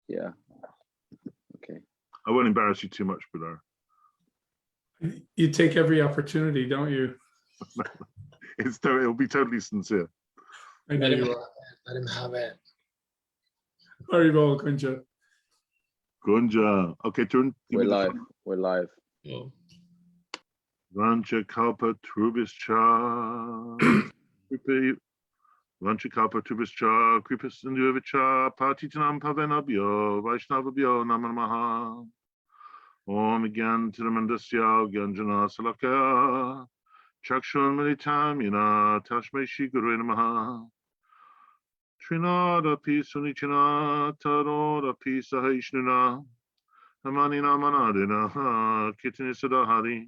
Yeah. Okay. I won't embarrass you too much, Budar. You take every opportunity, don't you? It'll be totally sincere. I know you are. Let him have it. Haribol, Kunja. Gunja. Okay, turn. We're live. We're live. Oh. Rancha Kalpa Trubischa. Rancha Kalpa Trubischa. Kripis Induvicha. Patitanam Pavenabio. Vaishnavabio Namamaha. Om again to the Mandasya Ganjana Salaka. Chakshun Militam Yana Tashme Shiguru Namaha. Trinada Pisunichina Taroda Pisa Haishnuna. Hamanina Manadina Kitinisadahari.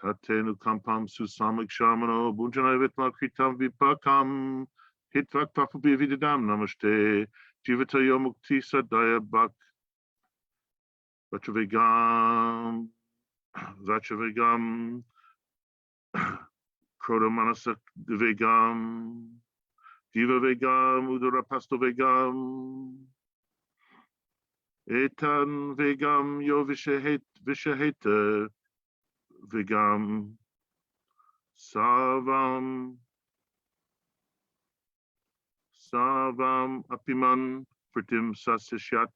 Tatenu Kampam Susamik Shamano Bunjana Vitma Kritam Vipakam Hitvak Papabi Vididam Namaste Jivata Yomukti Sadaya Bak Vachavigam Krodomanasak Vegam Diva Vegam Udara Pasto Vegam Etan Vegam Yo Vishaheta Vegam Savam Apiman Pritim Sasishat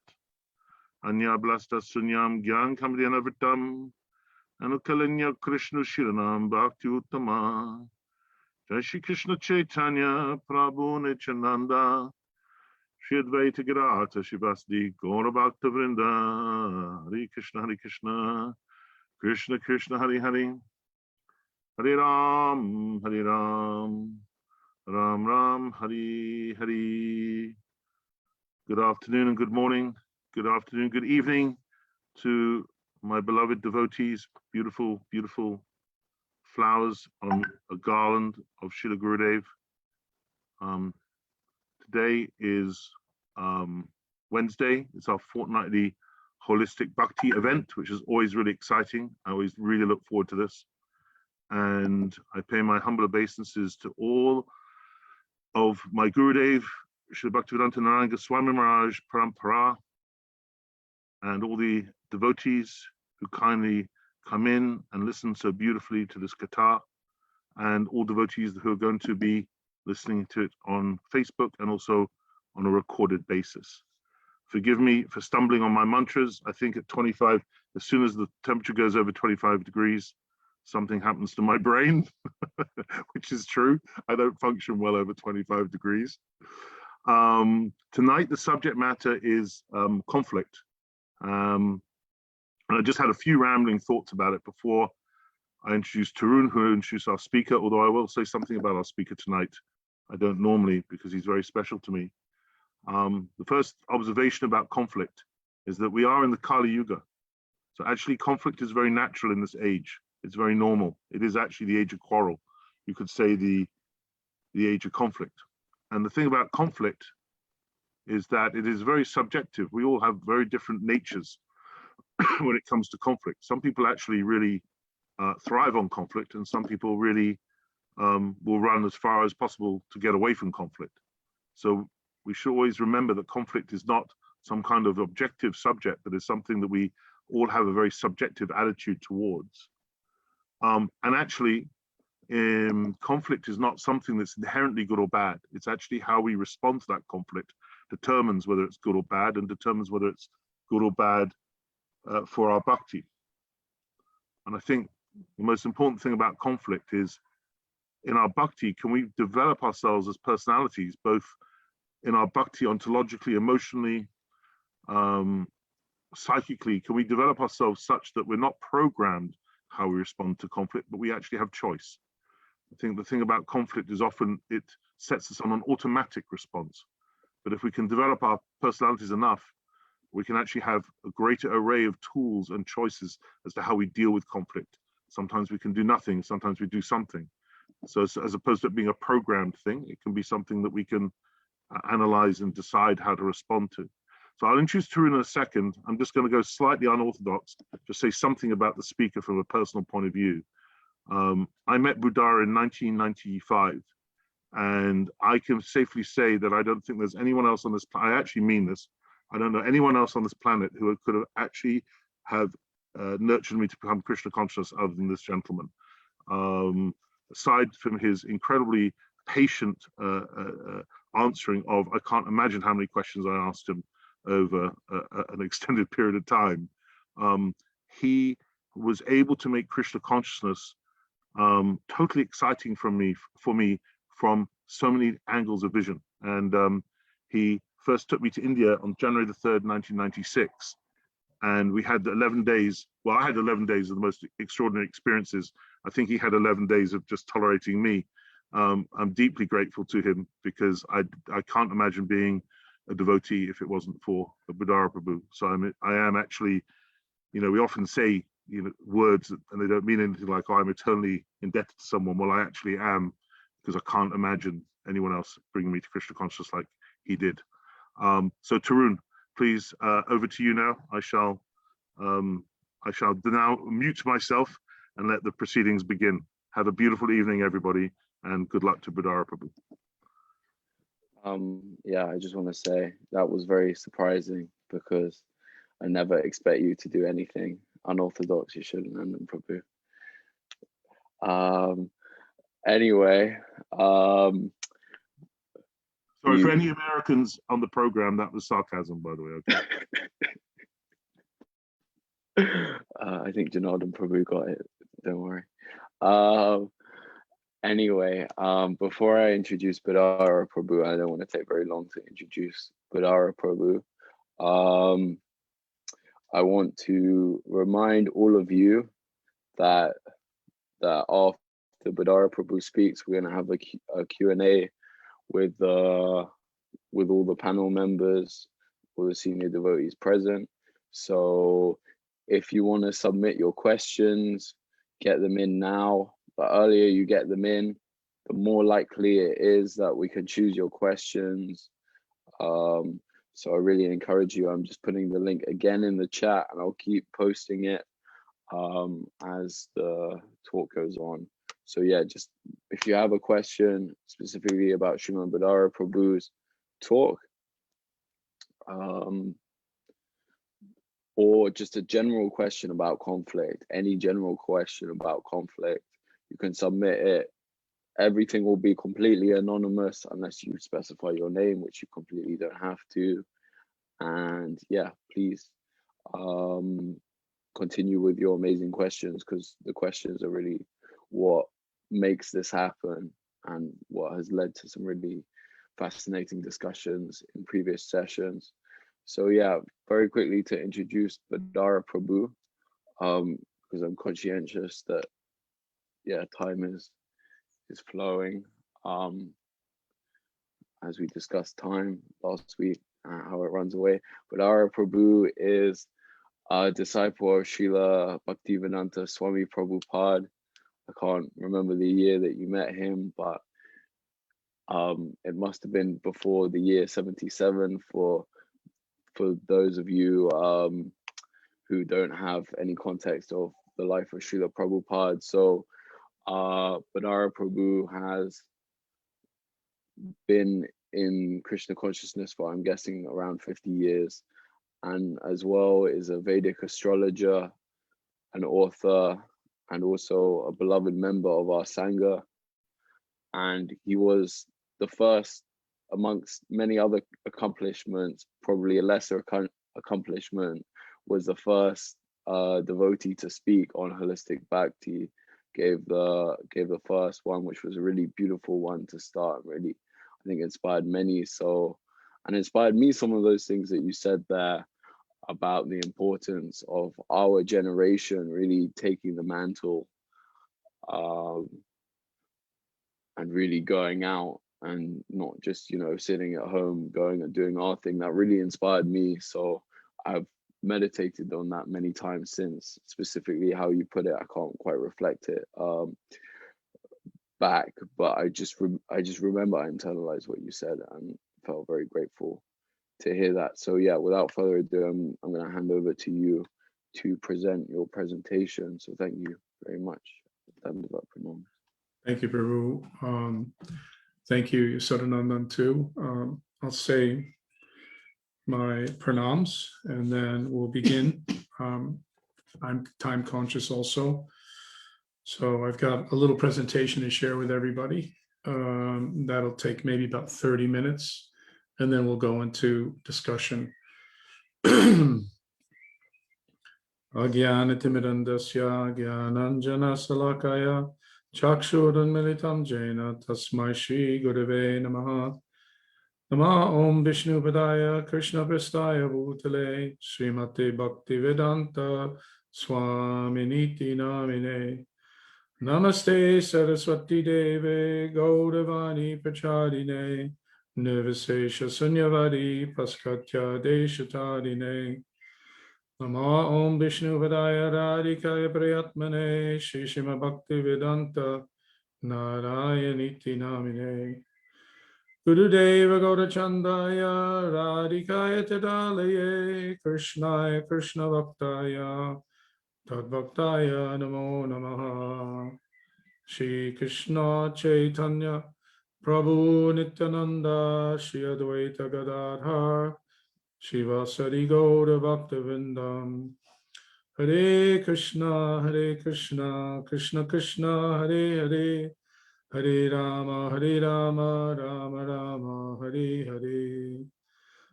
Anya Blasta Sunyam Gyan Kamriana Vitam Anukalanya Krishna Shiranam Bhakti Uttama Jai Shri Krishna Chaitanya Prabhu Nityananda Shri Advaita Gadata Shivasdi Gaura Bhakta Vrinda Hare Krishna Krishna Krishna Hare Hare Hare Ram Ram Ram Hare Hare. Good afternoon and good morning. Good afternoon, good evening to my beloved devotees. Beautiful, beautiful flowers on a garland of Srila Gurudev. Today is Wednesday. It's our fortnightly holistic Bhakti event, which is always really exciting. I always really look forward to this. And I pay my humble obeisances to all of my Gurudev, Srila Bhaktivedanta Narayana Goswami Maharaj Parampara, and all the devotees who kindly come in and listen so beautifully to this katha, and all devotees who are going to be listening to it on Facebook and also on a recorded basis. Forgive me for stumbling on my mantras. I think at 25, as soon as the temperature goes over 25 degrees, something happens to my brain, which is true. I don't function well over 25 degrees. Tonight, the subject matter is conflict. And I just had a few rambling thoughts about it before I introduced Tarun, who will introduce our speaker, although I will say something about our speaker tonight. I don't normally, because he's very special to me. The first observation about conflict is that we are in the Kali Yuga. So actually conflict is very natural in this age. It's very normal. It is actually the age of quarrel. You could say the age of conflict. And the thing about conflict is that it is very subjective. We all have very different natures when it comes to conflict. Some people actually really thrive on conflict, and some people really will run as far as possible to get away from conflict. So we should always remember that conflict is not some kind of objective subject, but is something that we all have a very subjective attitude towards. And actually, conflict is not something that's inherently good or bad. It's actually how we respond to that conflict determines whether it's good or bad, and determines whether it's good or bad for our bhakti. And I think the most important thing about conflict is, in our bhakti, can we develop ourselves as personalities, both in our bhakti ontologically, emotionally, psychically? Can we develop ourselves such that we're not programmed how we respond to conflict, but we actually have choice? I think the thing about conflict is often it sets us on an automatic response. But if we can develop our personalities enough, we can actually have a greater array of tools and choices as to how we deal with conflict. Sometimes we can do nothing, sometimes we do something. So as opposed to it being a programmed thing, it can be something that we can analyze and decide how to respond to. So I'll introduce Tarun in a second. I'm just going to go slightly unorthodox, just say something about the speaker from a personal point of view. I met Budara in 1995, and I can safely say that I don't think there's anyone else on this planet, I actually mean this, I don't know anyone else on this planet who could have actually have nurtured me to become Krishna conscious other than this gentleman. Aside from his incredibly patient answering of, I can't imagine how many questions I asked him over an extended period of time, he was able to make Krishna consciousness totally exciting for me from so many angles of vision. And he first took me to India on January the 3rd, 1996. And we had 11 days. Well, I had 11 days of the most extraordinary experiences. I think he had 11 days of just tolerating me. I'm deeply grateful to him because I can't imagine being a devotee if it wasn't for Budara Prabhu. So I am actually, we often say, words and they don't mean anything like, oh, I'm eternally indebted to someone. Well, I actually am, because I can't imagine anyone else bringing me to Krishna consciousness like he did. So Tarun, please, over to you now. I shall now mute myself and let the proceedings begin. Have a beautiful evening, everybody, and good luck to Budara Prabhu. Yeah, I just want to say that was very surprising because I never expect you to do anything unorthodox. You shouldn't, and Prabhu. Anyway, sorry for any Americans on the program. That was sarcasm, by the way. Okay. I think Janardhan Prabhu got it. Don't worry. Anyway, before I introduce Budara Prabhu, I don't want to take very long to introduce Budara Prabhu. I want to remind all of you that after Budara Prabhu speaks, we're going to have a Q&A with all the panel members, all the senior devotees present. So if you want to submit your questions, get them in now. The earlier you get them in, the more likely it is that we can choose your questions. So I really encourage you. I'm just putting the link again in the chat, and I'll keep posting it as the talk goes on. So yeah, just if you have a question specifically about Srimad Budara Prabhu's talk, or just a general question about conflict, any general question about conflict, you can submit it. Everything will be completely anonymous unless you specify your name, which you completely don't have to. And yeah, please continue with your amazing questions, because the questions are really what makes this happen and what has led to some really fascinating discussions in previous sessions. So yeah, very quickly to introduce Budara Prabhu, because I'm conscientious that time is flowing. As we discussed time last week, how it runs away. Budara Prabhu is a disciple of Srila Bhaktivedanta Swami Prabhupada. I can't remember the year that you met him, but it must have been before the year 77 for those of you who don't have any context of the life of Srila Prabhupada. So Budara Prabhu has been in Krishna consciousness for, I'm guessing, around 50 years, and as well is a Vedic astrologer, an author, and also a beloved member of our Sangha. And he was the first, amongst many other accomplishments, probably a lesser accomplishment, was the first devotee to speak on holistic bhakti. Gave the first one, which was a really beautiful one to start. Really, I think inspired many. And inspired me some of those things that you said there about the importance of our generation really taking the mantle and really going out and not just sitting at home, going and doing our thing. That really inspired me. So I've meditated on that many times since. Specifically how you put it, I can't quite reflect it back, but I just remember I internalized what you said and felt very grateful to hear that. So yeah, without further ado, I'm going to hand over to you to present your presentation. So thank you very much. Thank you, Prabhu. Thank you, Yasodanandan, too. I'll say my pranams, and then we'll begin. I'm time conscious also, so I've got a little presentation to share with everybody. That'll take maybe about 30 minutes, and then we'll go into discussion. Agyanatimirandasya Gyananjana Salakaya Chakshurunmilitam Jena Tasmai Shri Gurave Namaha. Nama Om Vishnu Padaya Krishna Prestaya Bhutale Srimate Bhakti Vedanta Swaminiti Namine. Namaste Saraswati Deve Gauravani Prachadine Nirvisesha Sunyavadi Paskatya Deshatadine. Nama Om Vishnu Padaya Radhikaya Prayatmane Shri Shima Bhakti Vedanta Narayaniti Namine. Gurudeva Gaurachandaya Radhikaya Tadalaye Krishnaya Krishna Bhaktaya Tadbhaktaya Namo Namaha. Shri Krishna Chaitanya Prabhu Nityananda Shri Advaita Gadadhar Shivasari Gaura Bhaktivindam. Hare Krishna Krishna Krishna Hare Hare, Hare Rama Rama Rama Hare Hare.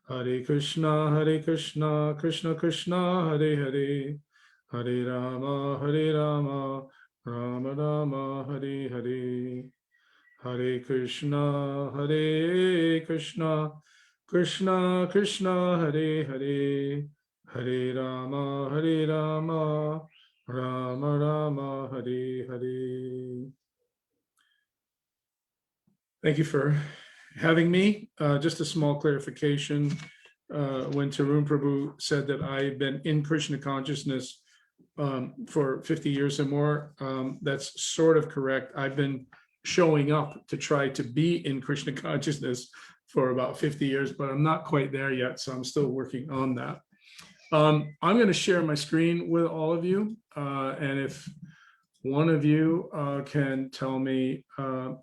Hare Krishna Krishna Krishna Hare Hare, Hare Rama Rama Rama Hare Hare. Hare Krishna Krishna Krishna Hare Hare, Hare Rama Rama Rama Hare Hare. Thank you for having me. Just a small clarification. When Tarun Prabhu said that I've been in Krishna consciousness for 50 years or more, that's sort of correct. I've been showing up to try to be in Krishna consciousness for about 50 years, but I'm not quite there yet, so I'm still working on that. I'm going to share my screen with all of you, and if one of you can tell me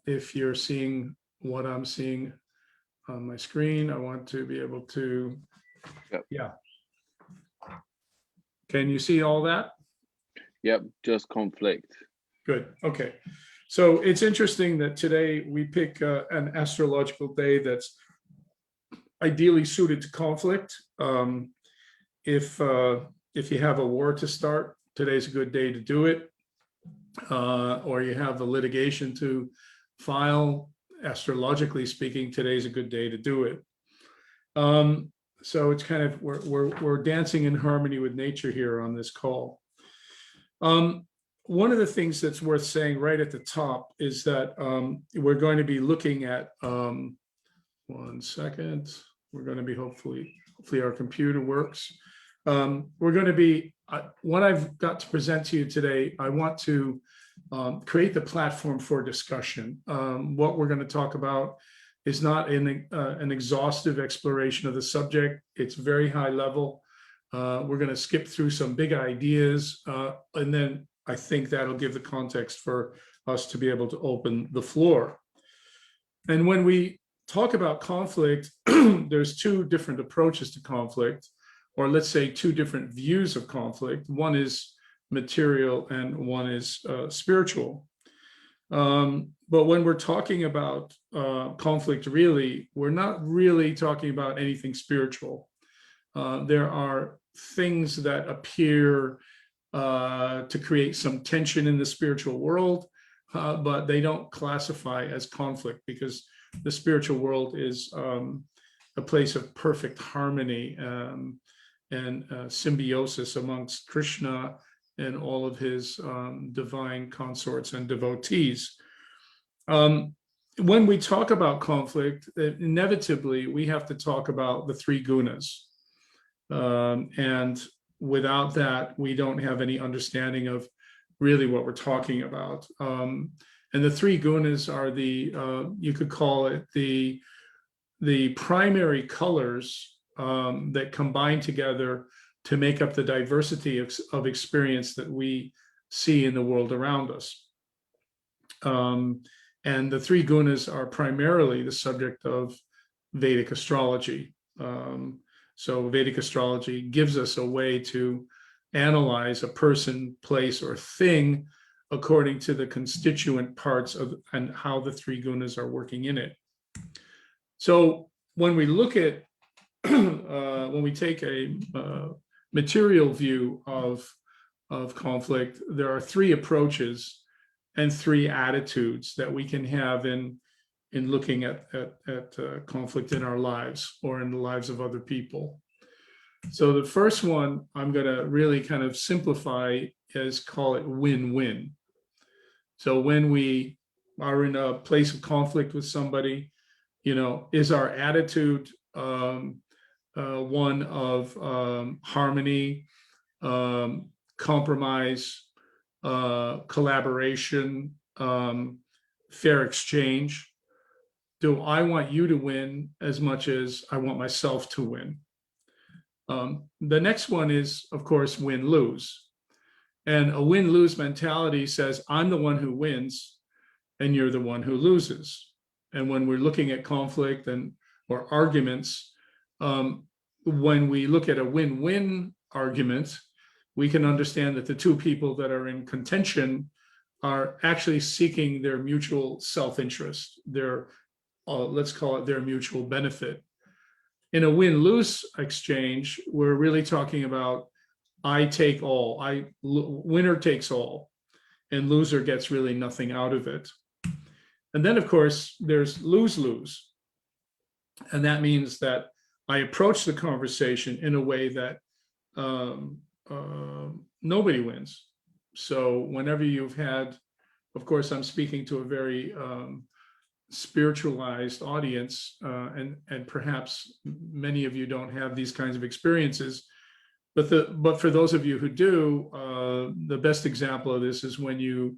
if you're seeing what I'm seeing on my screen. I want to be able to, Yep. Yeah. Can you see all that? Yep, just conflict. Good, okay. So it's interesting that today we pick an astrological day that's ideally suited to conflict. If you have a war to start, today's a good day to do it. Or you have a litigation to file, astrologically speaking, today's a good day to do it. So it's kind of, we're dancing in harmony with nature here on this call. One of the things that's worth saying right at the top is that we're going to be looking at, 1 second, we're going to be hopefully our computer works. We're going to be, what I've got to present to you today, I want to create the platform for discussion. What we're going to talk about is not an exhaustive exploration of the subject. It's very high level. We're going to skip through some big ideas, and then I think that'll give the context for us to be able to open the floor. And when we talk about conflict, there's two different approaches to conflict, or let's say two different views of conflict. One is material and one is spiritual. But when we're talking about conflict, really, we're not really talking about anything spiritual. There are things that appear to create some tension in the spiritual world, but they don't classify as conflict, because the spiritual world is a place of perfect harmony and symbiosis amongst Krishna and all of his divine consorts and devotees. When we talk about conflict, inevitably we have to talk about the three gunas. And without that, we don't have any understanding of really what we're talking about. And the three gunas are you could call it the primary colors that combine together to make up the diversity of experience that we see in the world around us. And the three gunas are primarily the subject of Vedic astrology. So Vedic astrology gives us a way to analyze a person, place, or thing according to the constituent parts of and how the three gunas are working in it. So when we look at, when we take a material view of conflict, there are three approaches and three attitudes that we can have in looking at conflict in our lives or in the lives of other people. So the first one I'm going to really kind of simplify is call it win-win. So when we are in a place of conflict with somebody, you know, is our attitude one of harmony, compromise, collaboration, fair exchange? Do I want you to win as much as I want myself to win? The next one is, of course, win-lose. And a win-lose mentality says, I'm the one who wins and you're the one who loses. And when we're looking at conflict or arguments, when we look at a win-win argument, we can understand that the two people that are in contention are actually seeking their mutual self-interest, their let's call it their mutual benefit. In a win-lose exchange, we're really talking about I take all, winner takes all, and loser gets really nothing out of it. And then, of course, there's lose-lose. And that means that I approach the conversation in a way that nobody wins. So whenever you've had, of course, I'm speaking to a very spiritualized audience, and perhaps many of you don't have these kinds of experiences, but for those of you who do, the best example of this is when you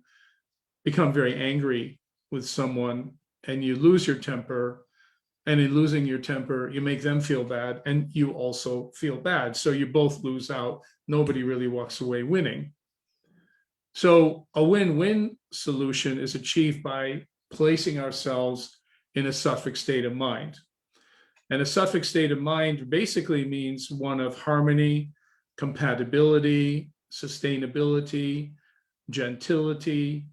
become very angry with someone and you lose your temper, and in losing your temper, you make them feel bad and you also feel bad. So you both lose out. Nobody really walks away winning. So a win-win solution is achieved by placing ourselves in a sattvic state of mind. And a sattvic state of mind basically means one of harmony, compatibility, sustainability, gentility,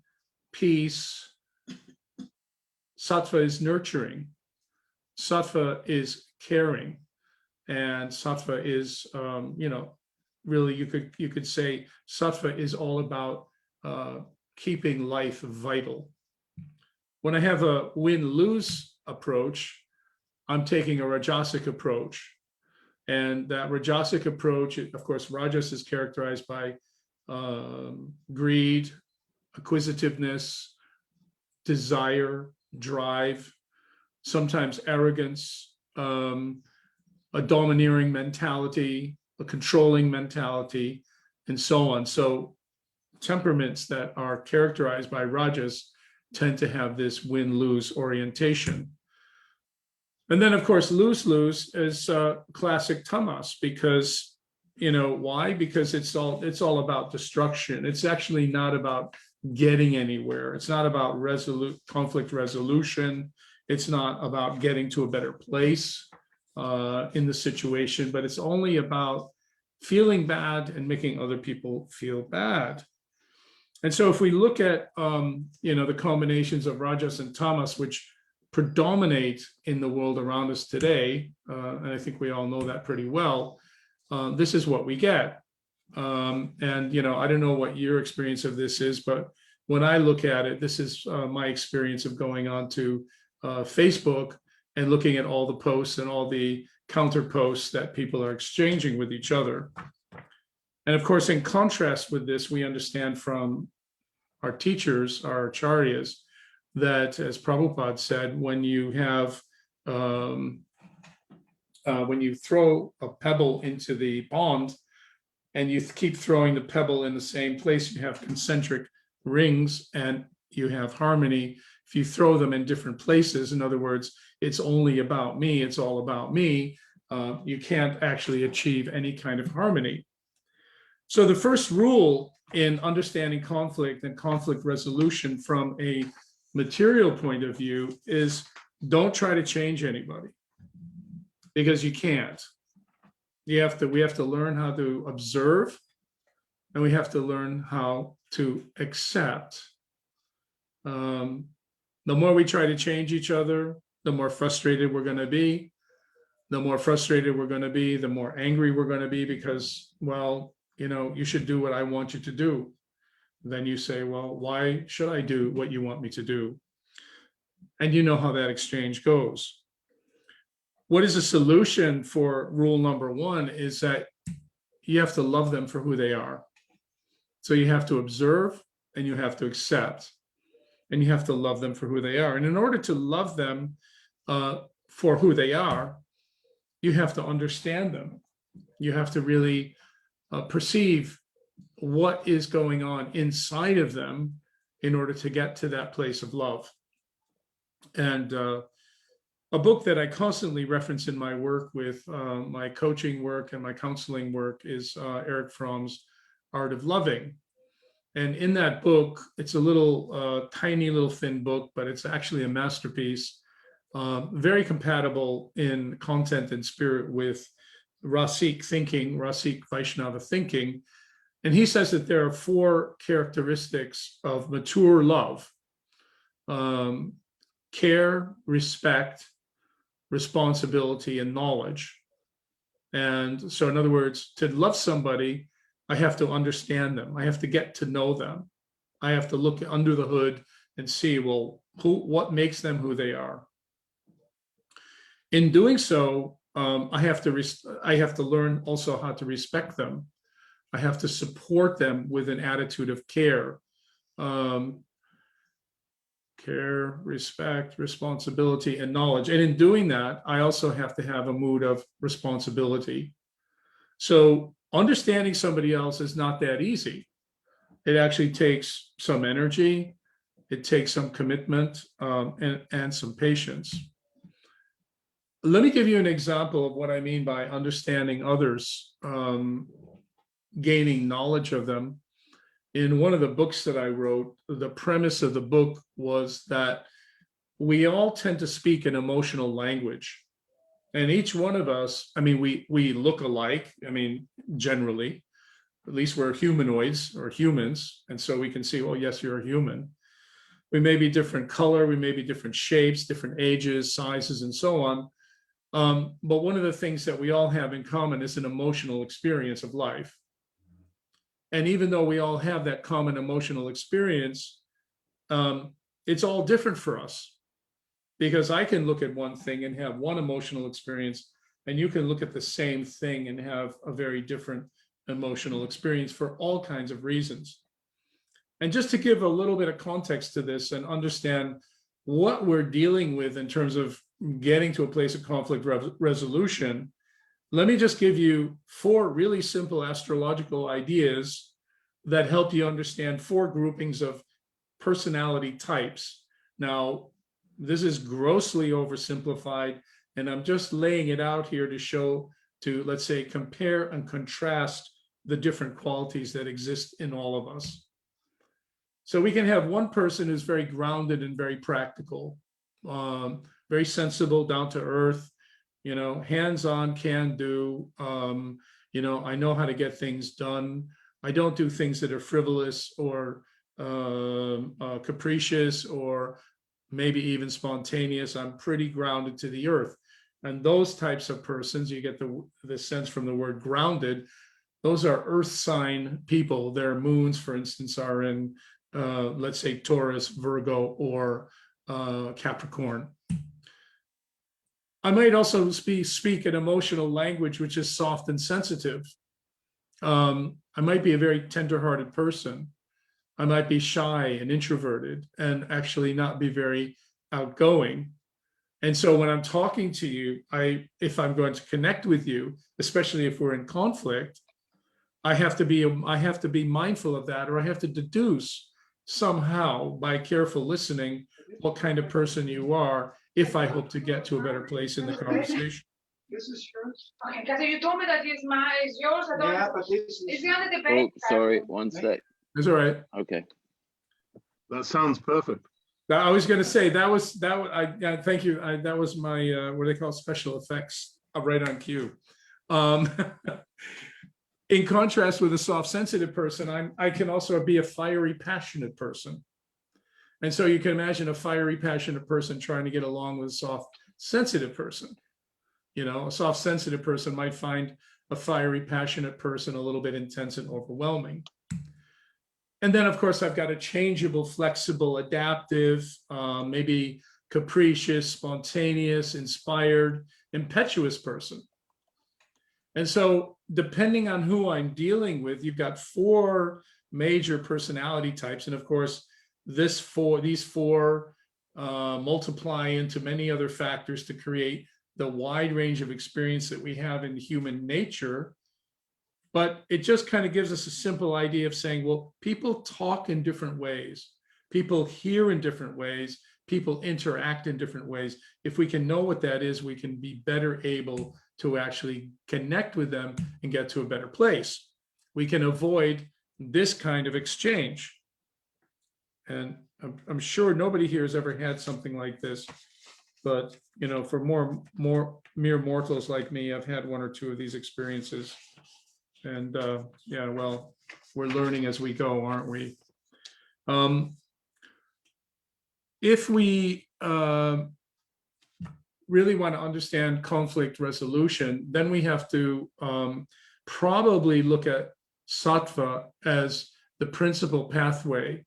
peace. Sattva is nurturing. Sattva is caring. And sattva is, really you could say sattva is all about keeping life vital. When I have a win-lose approach, I'm taking a rajasic approach. And that rajasic approach, of course, rajas is characterized by greed, acquisitiveness, desire, drive, sometimes arrogance, a domineering mentality, a controlling mentality, and so on. So temperaments that are characterized by rajas tend to have this win-lose orientation. And then, of course, lose-lose is classic tamas, because, why? Because it's all about destruction. It's actually not about getting anywhere. It's not about conflict resolution. It's not about getting to a better place in the situation, but it's only about feeling bad and making other people feel bad. And so if we look at, the combinations of rajas and tamas, which predominate in the world around us today, and I think we all know that pretty well, this is what we get. And, I don't know what your experience of this is, but when I look at it, this is my experience of going on to Facebook and looking at all the posts and all the counter posts that people are exchanging with each other. And of course, in contrast with this, we understand from our teachers, our acharyas, that, as Prabhupada said, when you have, when you throw a pebble into the pond and you keep throwing the pebble in the same place, you have concentric rings and you have harmony. If you throw them in different places, in other words, it's only about me, it's all about me, you can't actually achieve any kind of harmony. So the first rule in understanding conflict and conflict resolution from a material point of view is don't try to change anybody, because you can't. We have to learn how to observe, and we have to learn how to accept. The more we try to change each other, the more frustrated we're going to be. The more frustrated we're going to be, the more angry we're going to be because, well, you should do what I want you to do. Then you say, well, why should I do what you want me to do? And you know how that exchange goes. What is a solution for rule number one is that you have to love them for who they are. So you have to observe and you have to accept. And you have to love them for who they are. And in order to love them for who they are, you have to understand them. You have to really perceive what is going on inside of them in order to get to that place of love. And a book that I constantly reference in my work with my coaching work and my counseling work is Eric Fromm's Art of Loving. And in that book, it's a little tiny little thin book, but it's actually a masterpiece, very compatible in content and spirit with Rasik Vaishnava thinking. And he says that there are 4 characteristics of mature love: care, respect, responsibility, and knowledge. And so, in other words, to love somebody, I have to understand them. I have to get to know them. I have to look under the hood and see, well, what makes them who they are. In doing so, I have to learn also how to respect them. I have to support them with an attitude of care. Care, respect, responsibility, and knowledge. And in doing that, I also have to have a mood of responsibility. So understanding somebody else is not that easy. It actually takes some energy, it takes some commitment, and some patience. Let me give you an example of what I mean by understanding others, gaining knowledge of them. In one of the books that I wrote, the premise of the book was that we all tend to speak an emotional language. And each one of us, I mean, we look alike, I mean, generally, at least we're humanoids or humans. And so we can see, oh, yes, you're a human. We may be different color, we may be different shapes, different ages, sizes, and so on. But one of the things that we all have in common is an emotional experience of life. And even though we all have that common emotional experience, it's all different for us. Because I can look at one thing and have one emotional experience, and you can look at the same thing and have a very different emotional experience for all kinds of reasons. And just to give a little bit of context to this and understand what we're dealing with in terms of getting to a place of conflict resolution, let me just give you 4 really simple astrological ideas that help you understand 4 groupings of personality types. Now, this is grossly oversimplified, and I'm just laying it out here to show, to, let's say, compare and contrast the different qualities that exist in all of us. So we can have one person who's very grounded and very practical, very sensible, down to earth, hands-on, can do, I know how to get things done. I don't do things that are frivolous or capricious or maybe even spontaneous. I'm pretty grounded to the earth. And those types of persons, you get the sense from the word grounded, those are earth sign people. Their moons, for instance, are in, let's say, Taurus, Virgo, or Capricorn. I might also speak an emotional language which is soft and sensitive. I might be a very tender-hearted person. I might be shy and introverted and actually not be very outgoing. And so when I'm talking to you, if I'm going to connect with you, especially if we're in conflict, I have to be mindful of that, or I have to deduce somehow by careful listening what kind of person you are, if I hope to get to a better place in the conversation. This is yours. Okay, because you told me that it's yours. I don't. Yeah, but this is on the debate. Oh, sorry, one sec. It's all right. Okay. That sounds perfect. I was going to say thank you. That was my what they call special effects, right on cue. Um, in contrast with a soft, sensitive person, I can also be a fiery, passionate person. And so you can imagine a fiery, passionate person trying to get along with a soft, sensitive person. You know, a soft, sensitive person might find a fiery, passionate person a little bit intense and overwhelming. And then, of course, I've got a changeable, flexible, adaptive, maybe capricious, spontaneous, inspired, impetuous person. And so, depending on who I'm dealing with, you've got 4 major personality types. And of course, these four multiply into many other factors to create the wide range of experience that we have in human nature. But it just kind of gives us a simple idea of saying, well, people talk in different ways. People hear in different ways. People interact in different ways. If we can know what that is, we can be better able to actually connect with them and get to a better place. We can avoid this kind of exchange. And I'm sure nobody here has ever had something like this. But, you know, for more mere mortals like me, I've had 1 or 2 of these experiences. And yeah, well, we're learning as we go, aren't we? If we really want to understand conflict resolution, then we have to probably look at sattva as the principal pathway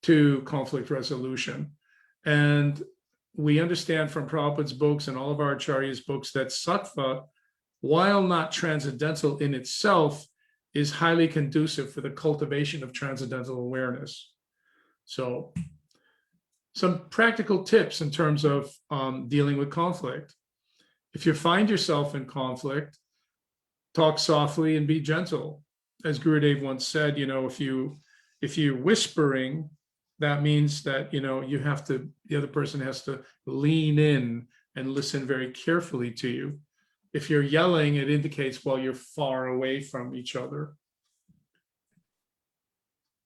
to conflict resolution. And we understand from Prabhupada's books and all of our acharyas' books that sattva, while not transcendental in itself, is highly conducive for the cultivation of transcendental awareness. So some practical tips in terms of dealing with conflict. If you find yourself in conflict, talk softly and be gentle. As Gurudev once said, you know, if you're whispering, that means that, you know, the other person has to lean in and listen very carefully to you. If you're yelling, it indicates, well, you're far away from each other.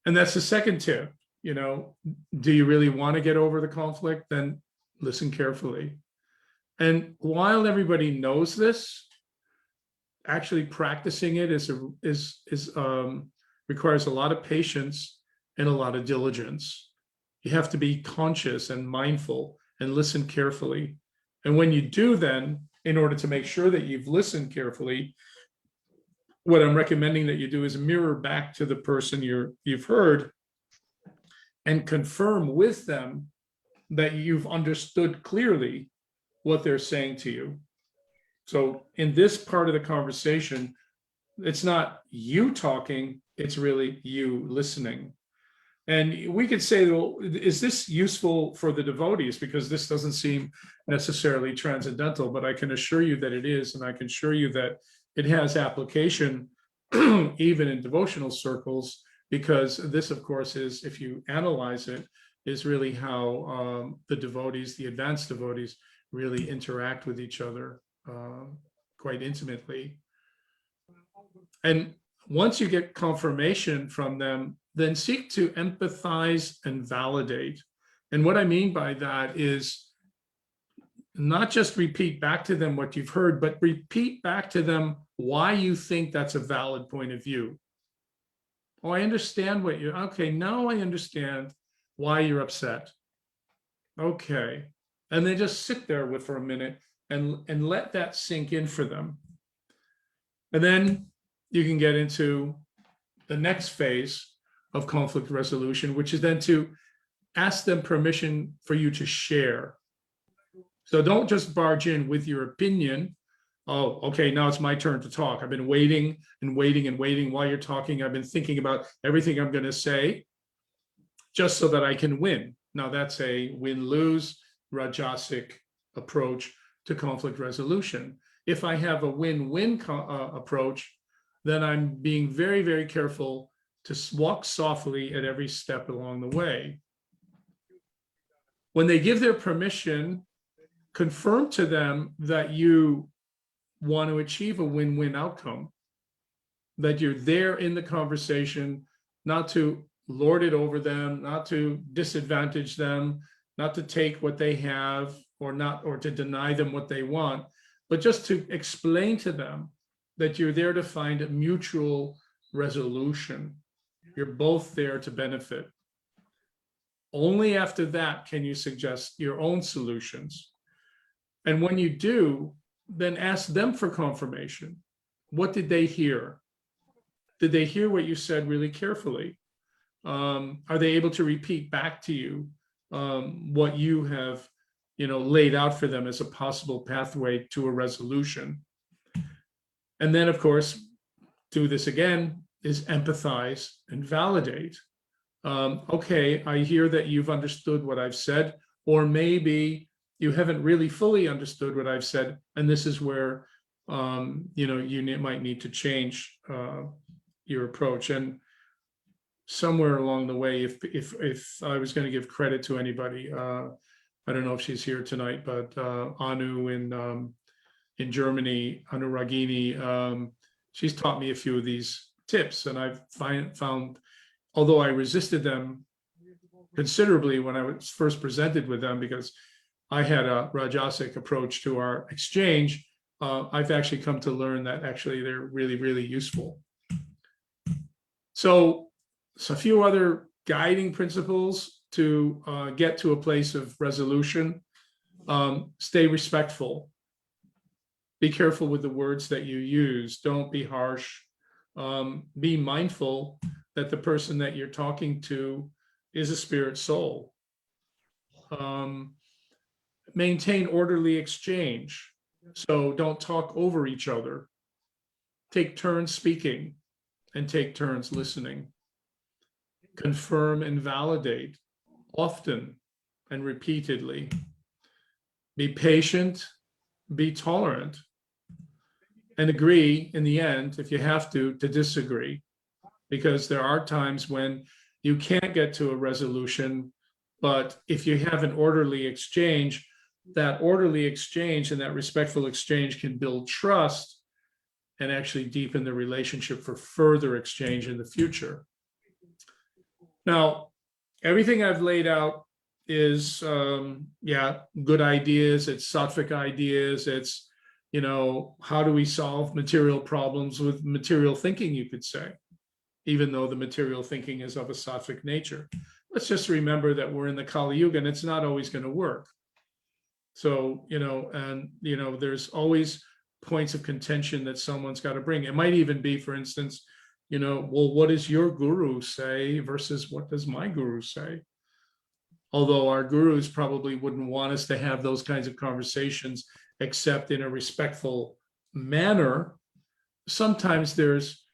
And that's the second tip. You know, do you really want to get over the conflict? Then listen carefully. And while everybody knows this, actually practicing it requires a lot of patience and a lot of diligence. You have to be conscious and mindful and listen carefully. And when you do, then, in order to make sure that you've listened carefully, what I'm recommending that you do is mirror back to the person you've heard and confirm with them that you've understood clearly what they're saying to you. So in this part of the conversation, it's not you talking, it's really you listening. And we could say, well, is this useful for the devotees? Because this doesn't seem necessarily transcendental, but I can assure you that it is, and I can assure you that it has application even in devotional circles, because this, of course, is, if you analyze it, is really how the devotees, the advanced devotees, really interact with each other quite intimately. And once you get confirmation from them, then seek to empathize and validate. And what I mean by that is not just repeat back to them what you've heard, but repeat back to them why you think that's a valid point of view. Oh, I understand okay, now I understand why you're upset. Okay. And then just sit there for a minute and let that sink in for them. And then you can get into the next phase of conflict resolution, which is then to ask them permission for you to share. So don't just barge in with your opinion. Oh, okay, now it's my turn to talk. I've been waiting and waiting and waiting while you're talking. I've been thinking about everything I'm going to say just so that I can win. Now that's a win-lose Rajasic approach to conflict resolution. If I have a win-win approach, then I'm being very, very careful to walk softly at every step along the way. When they give their permission, confirm to them that you want to achieve a win-win outcome, that you're there in the conversation, not to lord it over them, not to disadvantage them, not to take what they have or to deny them what they want, but just to explain to them that you're there to find a mutual resolution. You're both there to benefit. Only after that can you suggest your own solutions. And when you do, then ask them for confirmation. What did they hear? Did they hear what you said really carefully? Are they able to repeat back to you what you have, laid out for them as a possible pathway to a resolution? And then, of course, do this again, is empathize and validate. Okay, I hear that you've understood what I've said, or maybe you haven't really fully understood what I've said, and this is where you might need to change your approach. And somewhere along the way, if I was going to give credit to anybody, I don't know if she's here tonight, but Anu in Germany, Anu Ragini, she's taught me a few of these tips, and I've found, although I resisted them considerably when I was first presented with them, because I had a Rajasic approach to our exchange, I've actually come to learn that actually they're really, really useful. So a few other guiding principles to get to a place of resolution. Stay respectful. Be careful with the words that you use. Don't be harsh. Be mindful that the person that you're talking to is a spirit soul. Maintain orderly exchange. So don't talk over each other. Take turns speaking and take turns listening. Confirm and validate often and repeatedly. Be patient, be tolerant, and agree in the end, if you have to disagree, because there are times when you can't get to a resolution, but if you have an orderly exchange, that orderly exchange and that respectful exchange can build trust and actually deepen the relationship for further exchange in the future. Now, everything I've laid out is, good ideas. It's sattvic ideas. It's, how do we solve material problems with material thinking, you could say, even though the material thinking is of a sattvic nature. Let's just remember that we're in the Kali Yuga and it's not always going to work. So, there's always points of contention that someone's got to bring. It might even be, for instance, well, what does your guru say versus what does my guru say? Although our gurus probably wouldn't want us to have those kinds of conversations, except in a respectful manner, sometimes there's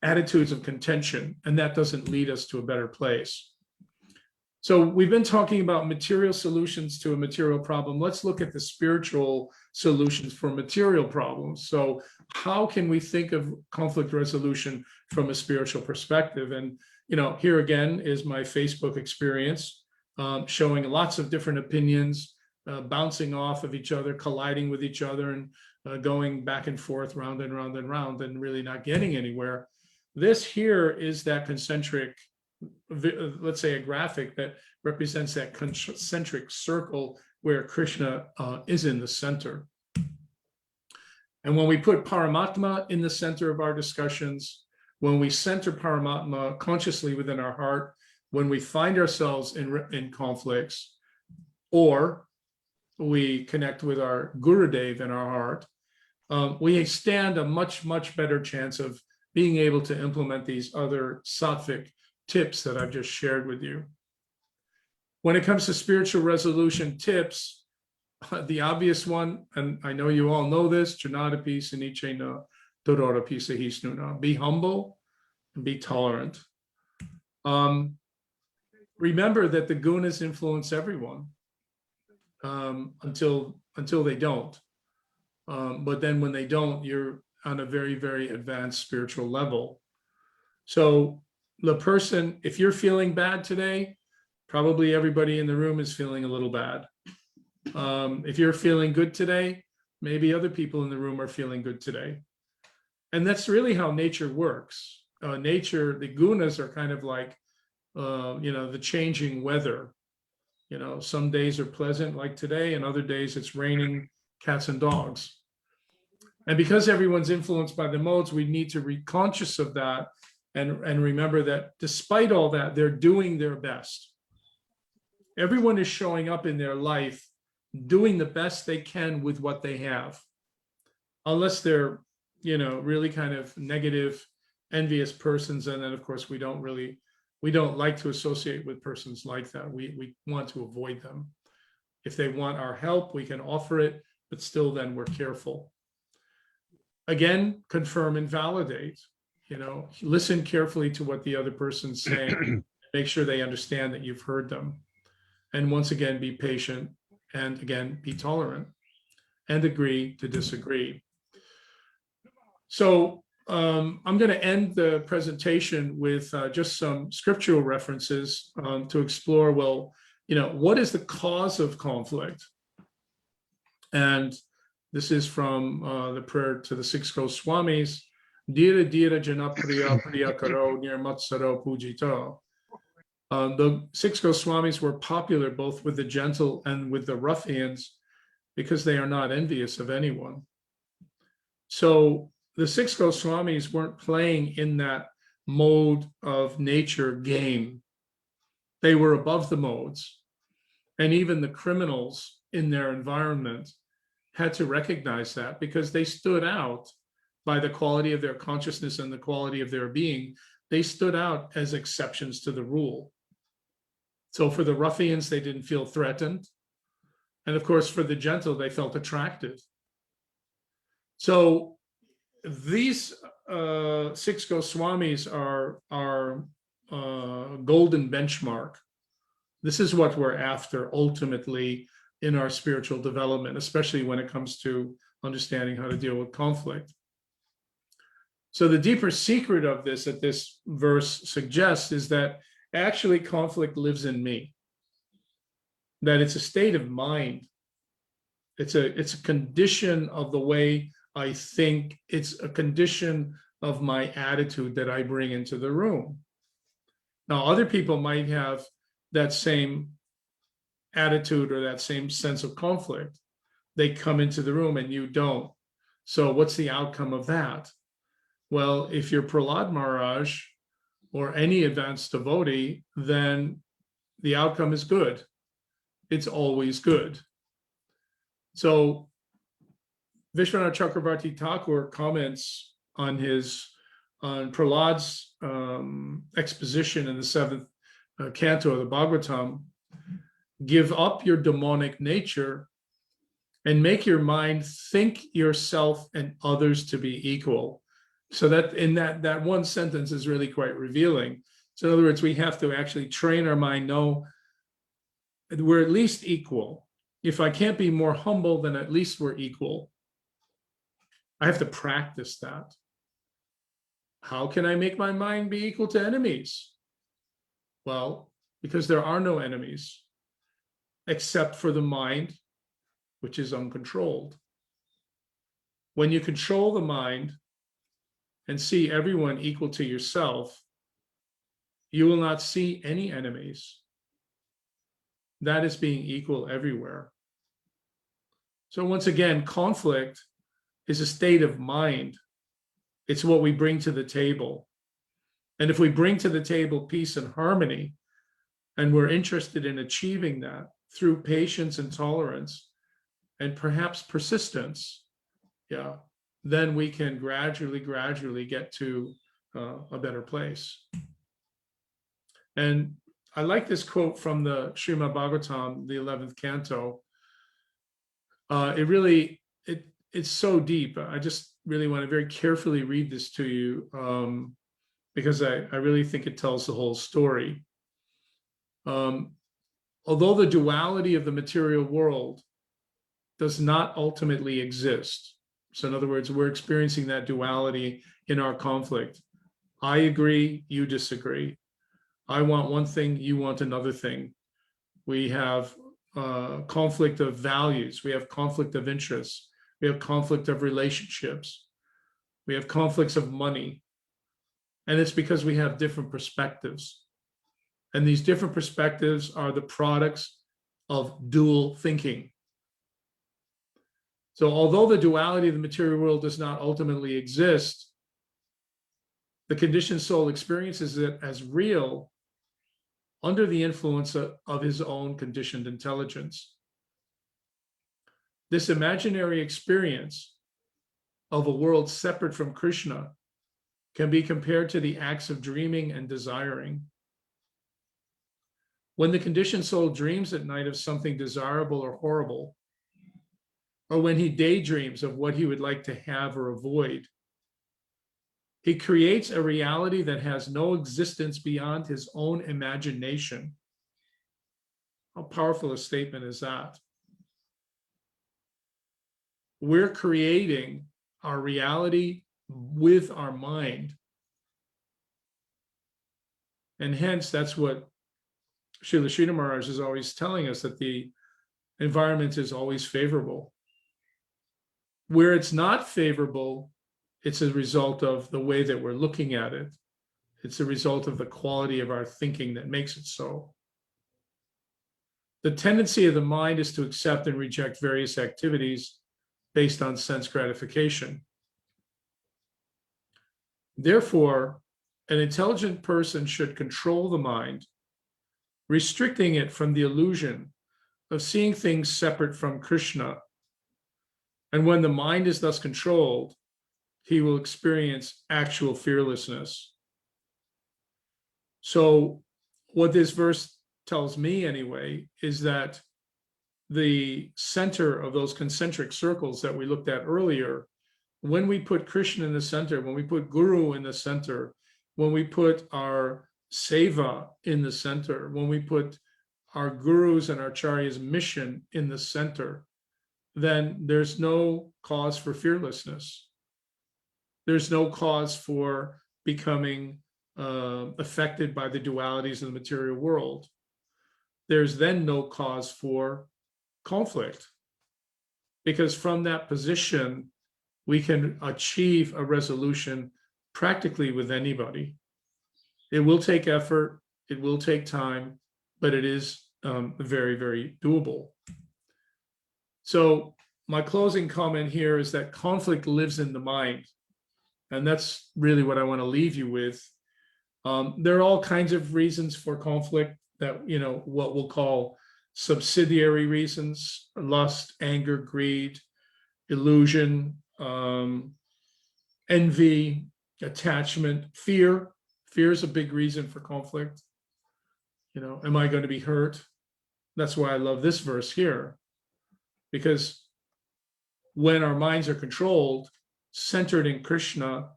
attitudes of contention, and that doesn't lead us to a better place. So we've been talking about material solutions to a material problem. Let's look at the spiritual solutions for material problems. So how can we think of conflict resolution from a spiritual perspective? And, here again is my Facebook experience, showing lots of different opinions, bouncing off of each other, colliding with each other, and going back and forth, round and round and round, and really not getting anywhere. This here is that concentric, let's say a graphic that represents that concentric circle where Krishna is in the center. And when we put Paramatma in the center of our discussions, when we center Paramatma consciously within our heart, when we find ourselves in conflicts, or we connect with our Gurudev in our heart, we stand a much, much better chance of being able to implement these other sattvic tips that I've just shared with you. When it comes to spiritual resolution tips, the obvious one, and I know you all know this, Janadapi Sanichena Dodorapi Sahisnuna, be humble and be tolerant. Remember that the gunas influence everyone until they don't. But then when they don't, you're on a very, very advanced spiritual level. So the person, if you're feeling bad today, probably everybody in the room is feeling a little bad. If you're feeling good today, maybe other people in the room are feeling good today. And that's really how nature works. Nature, the gunas are kind of like, the changing weather. Some days are pleasant like today, and other days it's raining cats and dogs. And because everyone's influenced by the modes, we need to be conscious of that and remember that despite all that, they're doing their best. Everyone is showing up in their life doing the best they can with what they have. Unless they're, really kind of negative, envious persons. And then of course, we don't like to associate with persons like that. We want to avoid them. If they want our help, we can offer it, but still then we're careful. Again, confirm and validate, listen carefully to what the other person's saying, make sure they understand that you've heard them. And once again, be patient, and again, be tolerant, and agree to disagree. So I'm going to end the presentation with just some scriptural references to explore, well, what is the cause of conflict? And this is from the prayer to the Six Goswamis. Dhira dhira jana priya priya karo nirmatsaro pujita. The Six Goswamis were popular both with the gentle and with the ruffians because they are not envious of anyone. So the Six Goswamis weren't playing in that mode of nature game. They were above the modes. And even the criminals in their environment had to recognize that because they stood out by the quality of their consciousness and the quality of their being. They stood out as exceptions to the rule. So for the ruffians, they didn't feel threatened. And of course, for the gentle, they felt attracted. So these Six Goswamis are golden benchmark. This is what we're after ultimately in our spiritual development, especially when it comes to understanding how to deal with conflict. So the deeper secret of this that this verse suggests is that actually conflict lives in me, that it's a state of mind. It's a condition of the way I think. It's a condition of my attitude that I bring into the room. Now, other people might have that same attitude or that same sense of conflict. They come into the room and you don't. So what's the outcome of that? Well, if you're Prahlad Maharaj or any advanced devotee, then the outcome is good. It's always good. So Vishwanath Chakravarti Thakur comments on Prahlad's exposition in the 7th canto of the Bhagavatam. Give up your demonic nature and make your mind think yourself and others to be equal. So that in that one sentence is really quite revealing. So in other words, we have to actually train our mind, know we're at least equal. If I can't be more humble, then at least we're equal. I have to practice that. How can I make my mind be equal to enemies? Well, because there are no enemies except for the mind, which is uncontrolled. When you control the mind and see everyone equal to yourself, you will not see any enemies. That is being equal everywhere. So once again, conflict is a state of mind. It's what we bring to the table. And if we bring to the table peace and harmony, and we're interested in achieving that through patience and tolerance, and perhaps persistence, then we can gradually get to a better place. And I like this quote from the Srimad Bhagavatam, the 11th canto. It's so deep. I just really want to very carefully read this to you because I really think it tells the whole story. Although the duality of the material world does not ultimately exist. So in other words, we're experiencing that duality in our conflict. I agree, you disagree. I want one thing, you want another thing. We have conflict of values. We have conflict of interests. We have conflict of relationships. We have conflicts of money. And it's because we have different perspectives. And these different perspectives are the products of dual thinking. So although the duality of the material world does not ultimately exist, the conditioned soul experiences it as real under the influence of his own conditioned intelligence. This imaginary experience of a world separate from Krishna can be compared to the acts of dreaming and desiring. When the conditioned soul dreams at night of something desirable or horrible, or when he daydreams of what he would like to have or avoid, he creates a reality that has no existence beyond his own imagination. How powerful a statement is that? We're creating our reality with our mind. And hence, that's what Srila Sridhar Maharaj is always telling us, that the environment is always favorable. Where it's not favorable, it's a result of the way that we're looking at it. It's a result of the quality of our thinking that makes it so. The tendency of the mind is to accept and reject various activities based on sense gratification. Therefore, an intelligent person should control the mind, restricting it from the illusion of seeing things separate from Krishna. And when the mind is thus controlled, he will experience actual fearlessness. So what this verse tells me anyway is that the center of those concentric circles that we looked at earlier, when we put Krishna in the center, when we put Guru in the center, when we put our seva in the center, when we put our Guru's and our Acharya's mission in the center, then there's no cause for fearlessness. There's no cause for becoming affected by the dualities of the material world. There's then no cause for conflict, because from that position, we can achieve a resolution practically with anybody. It will take effort, it will take time, but it is very, very doable. So my closing comment here is that conflict lives in the mind. And that's really what I want to leave you with. There are all kinds of reasons for conflict that, what we'll call subsidiary reasons: lust, anger, greed, illusion, envy, attachment, fear. Fear is a big reason for conflict. Am I going to be hurt? That's why I love this verse here, because when our minds are controlled, centered in Krishna,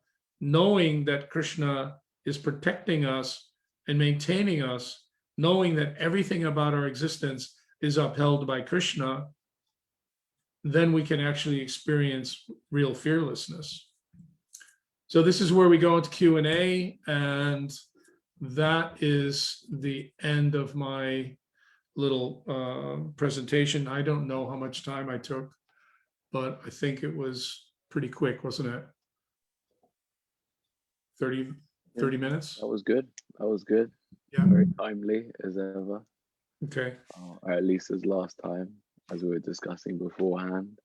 knowing that Krishna is protecting us and maintaining us, knowing that everything about our existence is upheld by Krishna, then we can actually experience real fearlessness. So this is where we go into Q&A, and that is the end of my little presentation. I don't know how much time I took, but I think it was pretty quick, wasn't it? 30 minutes? That was good. That was good. Yeah. Very timely as ever. Okay. Or at least as last time, as we were discussing beforehand.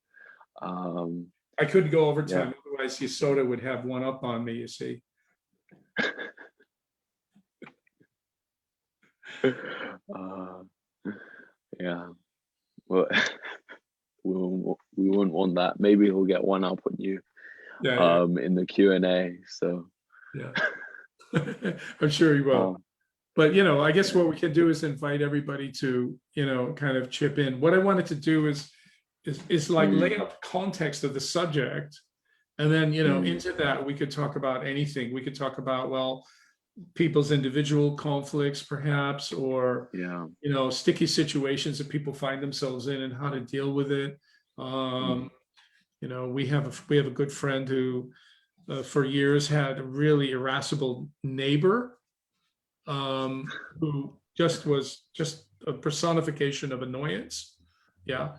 I could go over time, otherwise Yasoda would have one up on me, you see. Yeah. Well, we wouldn't want that. Maybe he'll get one up on you in the Q&A. So yeah. I'm sure he will. But I guess what we can do is invite everybody to kind of chip in. What I wanted to do is like lay out the context of the subject, and then into that we could talk about anything. We could talk about people's individual conflicts perhaps, or sticky situations that people find themselves in and how to deal with it. We have a good friend who for years had a really irascible neighbor who was just a personification of annoyance. Yeah.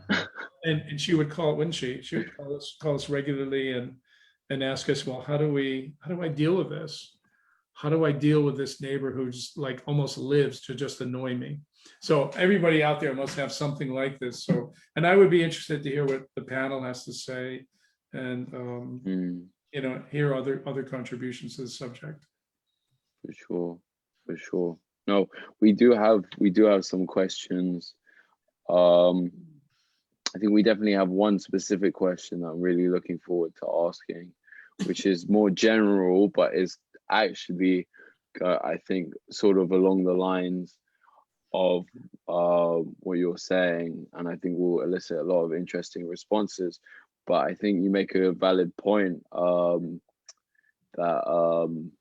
And she would call, wouldn't she? She would call us regularly and ask us, well, how do I deal with this? how do I deal with this neighbor who's like almost lives to just annoy me? So everybody out there must have something like this. So, and I would be interested to hear what the panel has to say, and you know, hear other contributions to the subject. For sure, for sure. No, we do have some questions. I think we definitely have one specific question that I'm really looking forward to asking, which is more general, but is actually, I think, sort of along the lines of what you're saying, and I think will elicit a lot of interesting responses. But I think you make a valid point that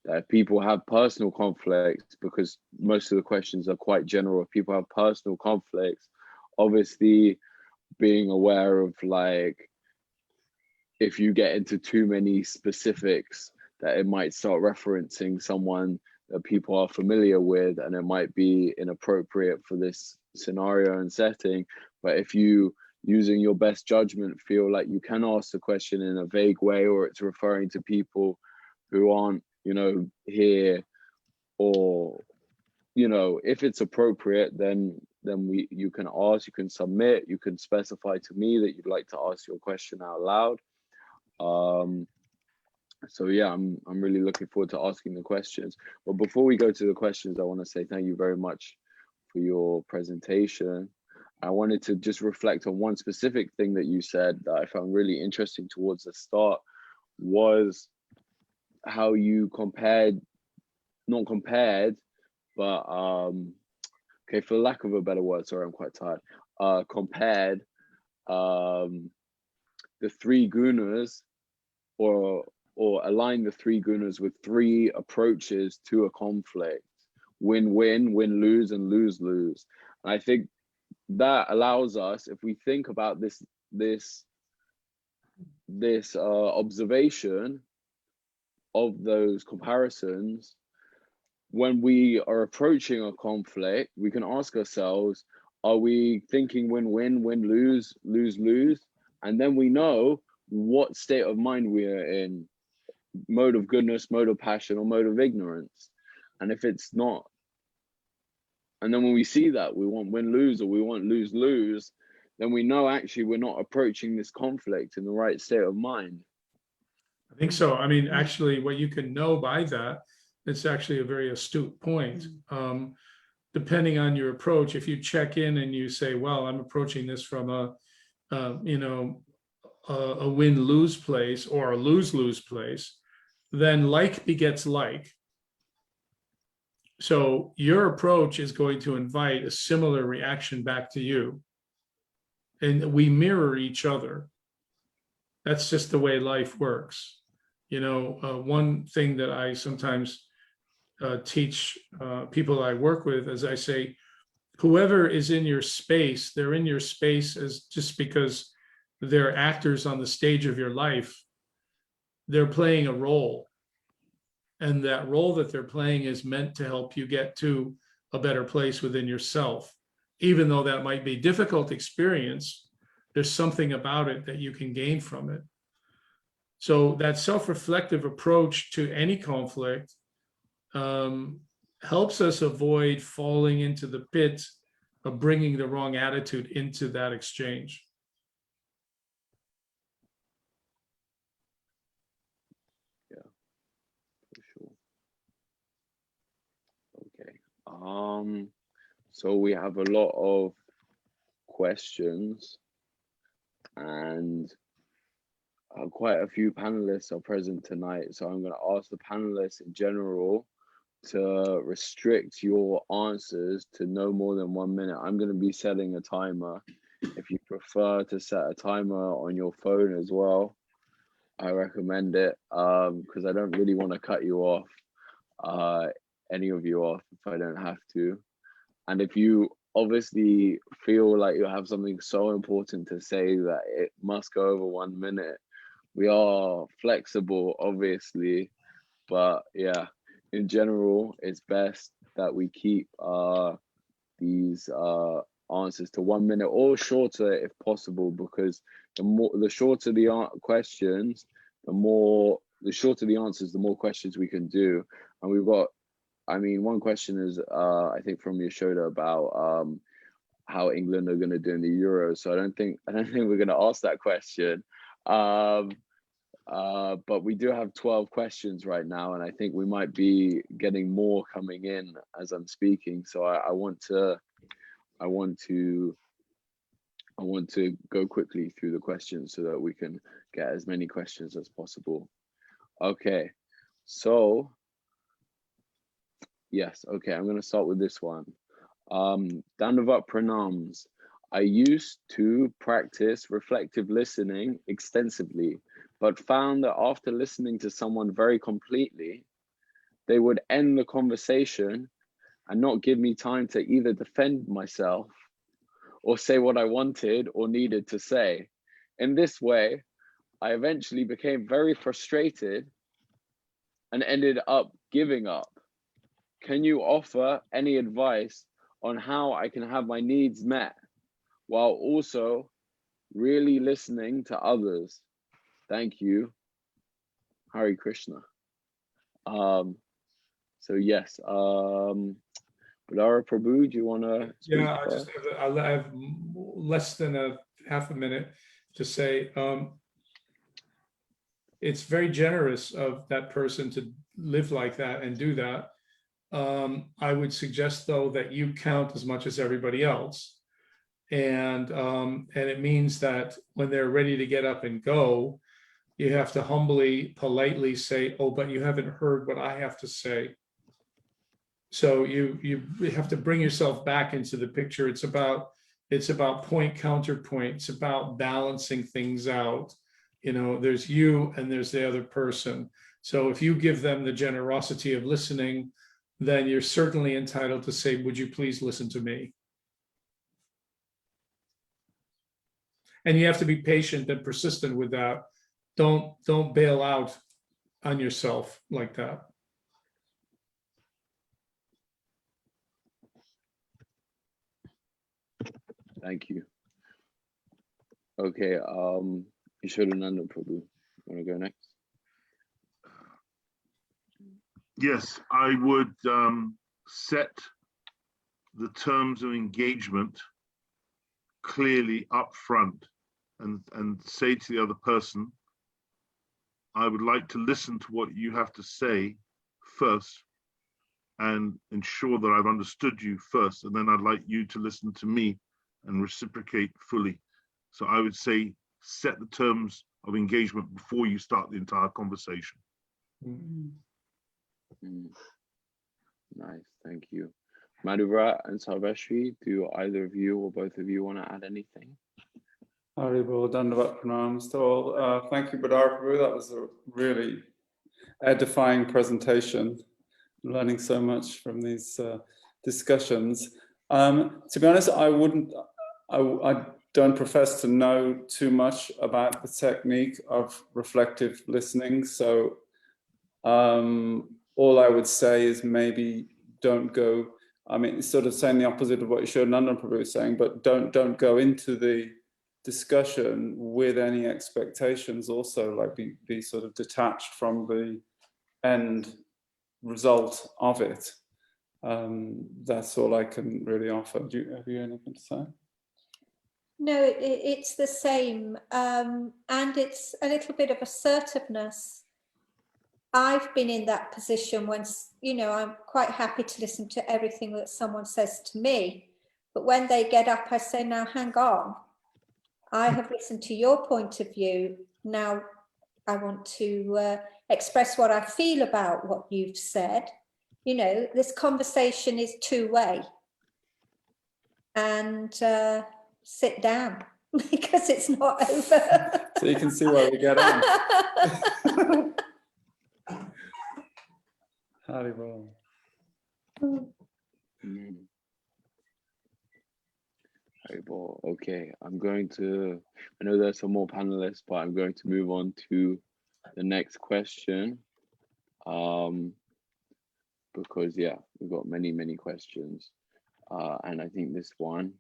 that people have personal conflicts, because most of the questions are quite general. If people have personal conflicts, obviously being aware of, like, if you get into too many specifics, that it might start referencing someone that people are familiar with, and it might be inappropriate for this scenario and setting. But if you, using your best judgment, feel like you can ask the question in a vague way, or it's referring to people who aren't, you know, here, or, you know, if it's appropriate, then you can ask, you can submit, you can specify to me that you'd like to ask your question out loud. So yeah, I'm really looking forward to asking the questions. But before we go to the questions, I want to say thank you very much for your presentation. I wanted to just reflect on one specific thing that you said that I found really interesting towards the start, was how you not compared, but okay, for lack of a better word, sorry, I'm quite tired, compared the three gunas, or align the three gunas with three approaches to a conflict: win-win, win-lose, and lose-lose. And I think that allows us, if we think about this observation of those comparisons, when we are approaching a conflict, we can ask ourselves, are we thinking win-win, win-lose, lose-lose? And then we know what state of mind we are in: mode of goodness, mode of passion, or mode of ignorance. And if it's not, and then when we see that we want win-lose or we want lose-lose, then we know actually we're not approaching this conflict in the right state of mind. I think so. I mean, actually, what you can know by that, it's actually a very astute point. Depending on your approach, if you check in and you say, well, I'm approaching this from a win-lose place or a lose-lose place, then like begets like. So your approach is going to invite a similar reaction back to you. And we mirror each other. That's just the way life works. You know, one thing that I sometimes teach people I work with, as I say, whoever is in your space, they're in your space as just because they're actors on the stage of your life. They're playing a role. And that role that they're playing is meant to help you get to a better place within yourself. Even though that might be a difficult experience, there's something about it that you can gain from it. So that self-reflective approach to any conflict helps us avoid falling into the pit of bringing the wrong attitude into that exchange. Yeah, for sure. Okay. So we have a lot of questions, and quite a few panelists are present tonight. So I'm going to ask the panelists in general to restrict your answers to no more than 1 minute. I'm going to be setting a timer. If you prefer to set a timer on your phone as well, I recommend it, because I don't really want to cut you off, any of you off, if I don't have to. And if you obviously feel like you have something so important to say that it must go over 1 minute, we are flexible, obviously, but yeah, in general, it's best that we keep these answers to 1 minute or shorter if possible, because the shorter the questions, the more the shorter the answers, the more questions we can do. And we've got, I mean, one question is, I think from Yashoda about how England are going to do in the Euros. So I don't think we're going to ask that question. But we do have 12 questions right now, and I think we might be getting more coming in as I'm speaking. So I want to go quickly through the questions so that we can get as many questions as possible. Okay, so yes, okay, I'm going to start with this one. Dandavat pranams. I used to practice reflective listening extensively, but found that after listening to someone very completely, they would end the conversation and not give me time to either defend myself or say what I wanted or needed to say. In this way, I eventually became very frustrated and ended up giving up. Can you offer any advice on how I can have my needs met while also really listening to others? Thank you. Hare Krishna. So yes, Vidara Prabhu, do you want to speak? Yeah, I have less than a half a minute to say. It's very generous of that person to live like that and do that. I would suggest, though, that you count as much as everybody else. And it means that when they're ready to get up and go, you have to humbly, politely say, oh, but you haven't heard what I have to say. So you have to bring yourself back into the picture. It's about point counterpoint. It's about balancing things out. You know, there's you and there's the other person. So if you give them the generosity of listening, then you're certainly entitled to say, would you please listen to me? And you have to be patient and persistent with that. Don't bail out on yourself like that. Thank you. Okay, Yashodananda Prabhu, you want to go next? Yes, I would set the terms of engagement clearly up front and say to the other person, I would like to listen to what you have to say first and ensure that I've understood you first, and then I'd like you to listen to me and reciprocate fully. So I would say set the terms of engagement before you start the entire conversation. Nice, thank you. Madhura and Sarveshri, do either of you or both of you want to add anything? Haribol, Dandavat pranams to all. Thank you, Vidara Prabhu. That was a really edifying presentation. I'm learning so much from these discussions. To be honest, I don't profess to know too much about the technique of reflective listening. So all I would say is maybe don't go, I mean, it's sort of saying the opposite of what Yashodananda Prabhu is saying, but don't go into the discussion with any expectations also, like be sort of detached from the end result of it. That's all I can really offer. Have you anything to say? No, it's the same, and it's a little bit of assertiveness. I've been in that position when, you know, I'm quite happy to listen to everything that someone says to me, but when they get up, I say, now hang on, I have listened to your point of view. Now I want to express what I feel about what you've said. You know, this conversation is two-way, and sit down because it's not over. So you can see where we get on. Haribol. Haribol. Okay, I know there's some more panelists, but I'm going to move on to the next question. Because yeah, we've got many questions. And I think this one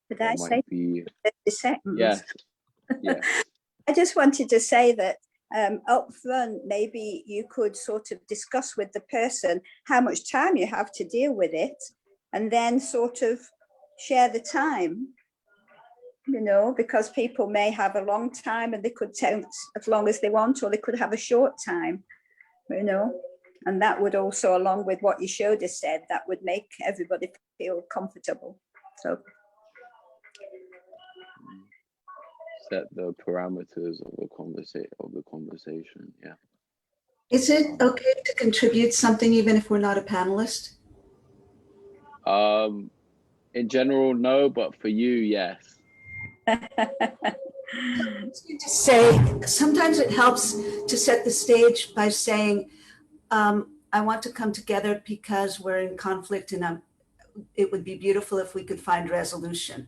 Could I say 30 seconds? Yes. Yes. I just wanted to say that up front, maybe you could sort of discuss with the person how much time you have to deal with it, and then sort of share the time, you know, because people may have a long time and they could take as long as they want, or they could have a short time, you know, and that would also, along with what you showed us said, that would make everybody feel comfortable. So set the parameters of the conversation. Yeah. Is it okay to contribute something even if we're not a panelist? In general, no, but for you, yes. To say, sometimes it helps to set the stage by saying, I want to come together because we're in conflict, and it would be beautiful if we could find resolution.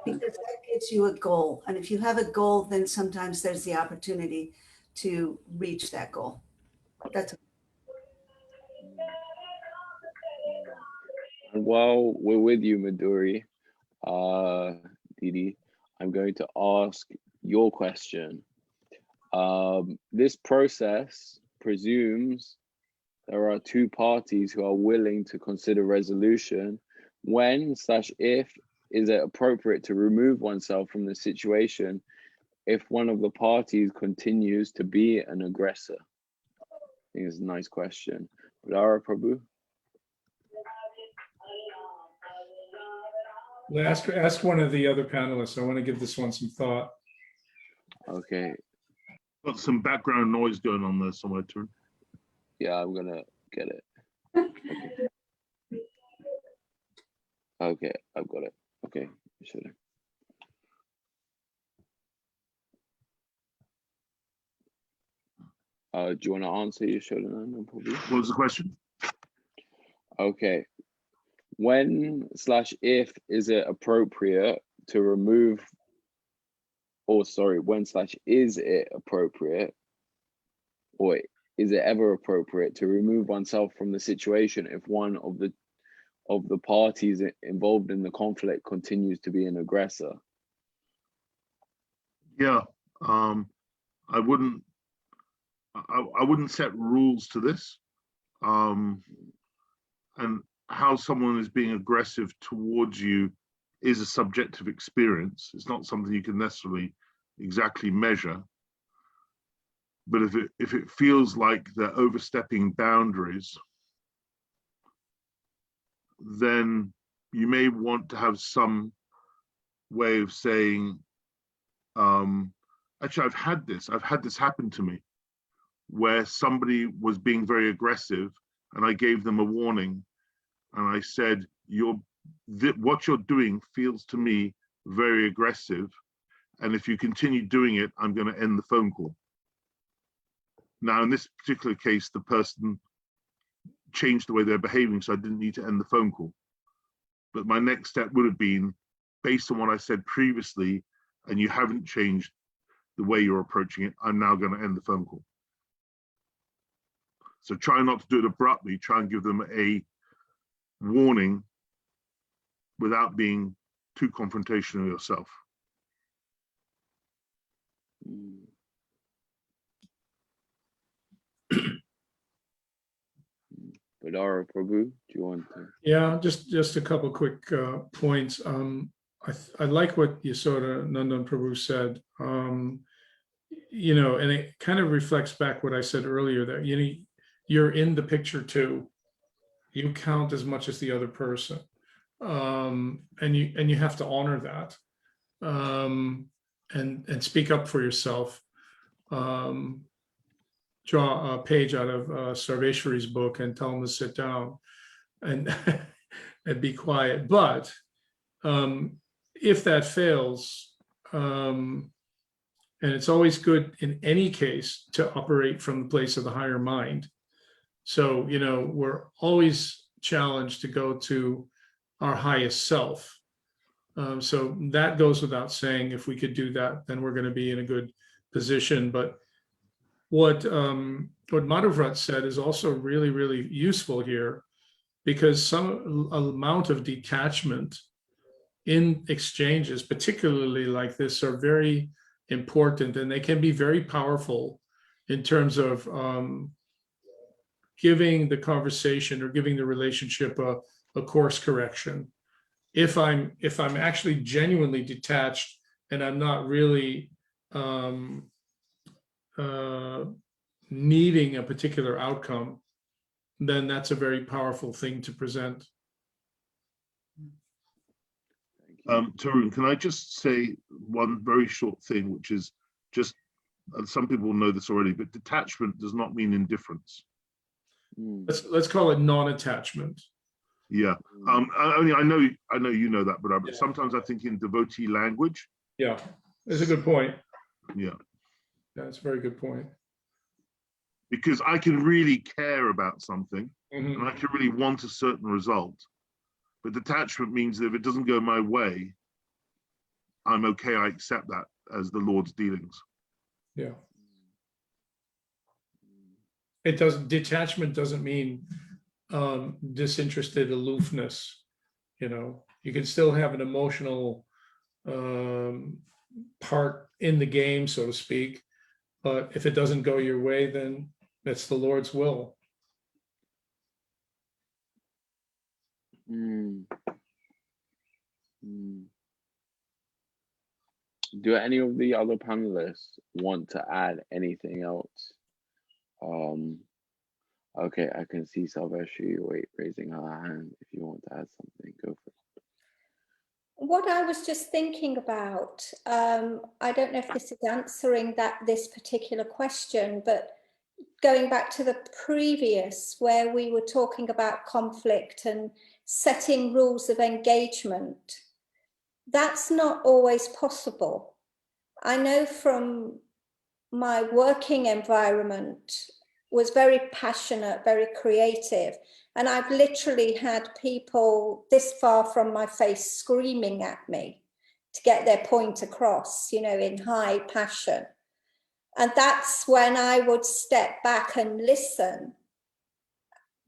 Because that gives you a goal. And if you have a goal, then sometimes there's the opportunity to reach that goal. That's And while we're with you, Midori, Didi, I'm going to ask your question. This process presumes there are two parties who are willing to consider resolution. When/if is it appropriate to remove oneself from the situation if one of the parties continues to be an aggressor? I think it's a nice question. Lara Prabhu? Ask one of the other panelists. I want to give this one some thought. Okay. Got some background noise going on there somewhere, Tarun. Yeah, I'm gonna get it. Okay, I've got it. Okay, should do you want to answer your shoulder? What was the question? Okay. When/if is it appropriate to remove, or sorry, when/is it appropriate, or is it ever appropriate to remove oneself from the situation if one of the parties involved in the conflict continues to be an aggressor? Yeah, I wouldn't set rules to this, and how someone is being aggressive towards you is a subjective experience. It's not something you can necessarily exactly measure. But if it feels like they're overstepping boundaries, then you may want to have some way of saying, actually, I've had this happen to me, where somebody was being very aggressive and I gave them a warning. And I said, what you're doing feels to me very aggressive. And if you continue doing it, I'm going to end the phone call. Now, in this particular case, the person changed the way they're behaving, so I didn't need to end the phone call. But my next step would have been, based on what I said previously, and you haven't changed the way you're approaching it, I'm now going to end the phone call. So try not to do it abruptly. Try and give them a warning without being too confrontational yourself. Vidara Prabhu, do you want to? Yeah, just a couple quick points. I like what Yasoda Nandan Prabhu said. You know, and it kind of reflects back what I said earlier, that you're in the picture too. You count as much as the other person, and you have to honor that, and speak up for yourself. Draw a page out of Sarveshwari's book and tell them to sit down and and be quiet. But if that fails, and it's always good in any case to operate from the place of the higher mind. So, you know, we're always challenged to go to our highest self. So that goes without saying. If we could do that, then we're going to be in a good position. But what Madhavrat said is also really, really useful here, because some amount of detachment in exchanges, particularly like this, are very important, and they can be very powerful in terms of giving the conversation or giving the relationship a course correction. If I'm actually genuinely detached and I'm not really needing a particular outcome, then that's a very powerful thing to present. Tarun, can I just say one very short thing, which is just, some people know this already, but detachment does not mean indifference. Let's call it non-attachment. Yeah. I know you know that, but sometimes I think in devotee language. Yeah, that's a good point. Yeah. That's a very good point. Because I can really care about something, Mhm. and I can really want a certain result. But detachment means that if it doesn't go my way, I'm okay. I accept that as the Lord's dealings. Yeah. Detachment doesn't mean disinterested aloofness. You know, you can still have an emotional part in the game, so to speak. But if it doesn't go your way, then that's the Lord's will. Do any of the other panelists want to add anything else? Okay, I can see Salveshi raising her hand. If you want to add something, go for it. What I was just thinking about, I don't know if this is answering this particular question, but going back to the previous, where we were talking about conflict and setting rules of engagement, that's not always possible. I know from my working environment was very passionate, very creative. And I've literally had people this far from my face screaming at me to get their point across, you know, in high passion. And that's when I would step back and listen,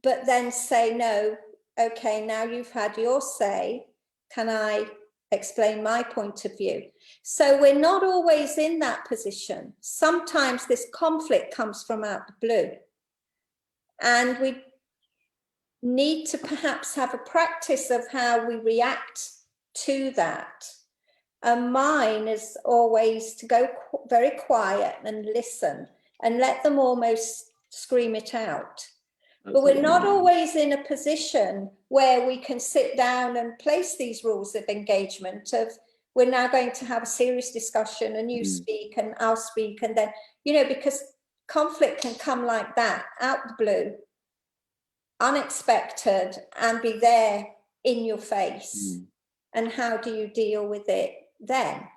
but then say, no, okay, now you've had your say. Can I explain my point of view? So we're not always in that position. Sometimes this conflict comes from out the blue. And we need to perhaps have a practice of how we react to that. And mine is always to go very quiet and listen and let them almost scream it out. But we're not always in a position where we can sit down and place these rules of engagement of, we're now going to have a serious discussion and you speak and I'll speak. And then, you know, because conflict can come like that, out the blue, unexpected, and be there in your face. And how do you deal with it then?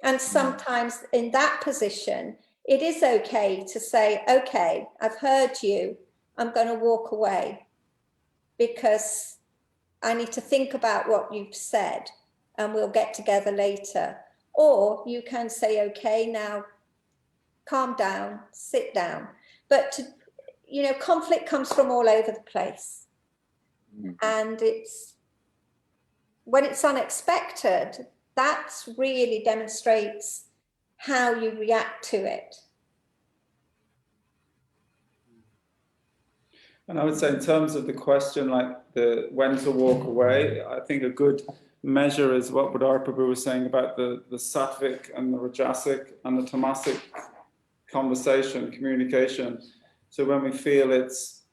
And sometimes in that position, it is okay to say, okay, I've heard you, I'm going to walk away because I need to think about what you've said and we'll get together later. Or you can say, okay, now calm down, sit down. But, you know, conflict comes from all over the place. And when it's unexpected, that really demonstrates how you react to it. And I would say in terms of the question, like the when to walk away, I think a good measure is what Budara Prabhu was saying about the sattvic and the rajasic and the tamasic conversation, communication. So when we feel it's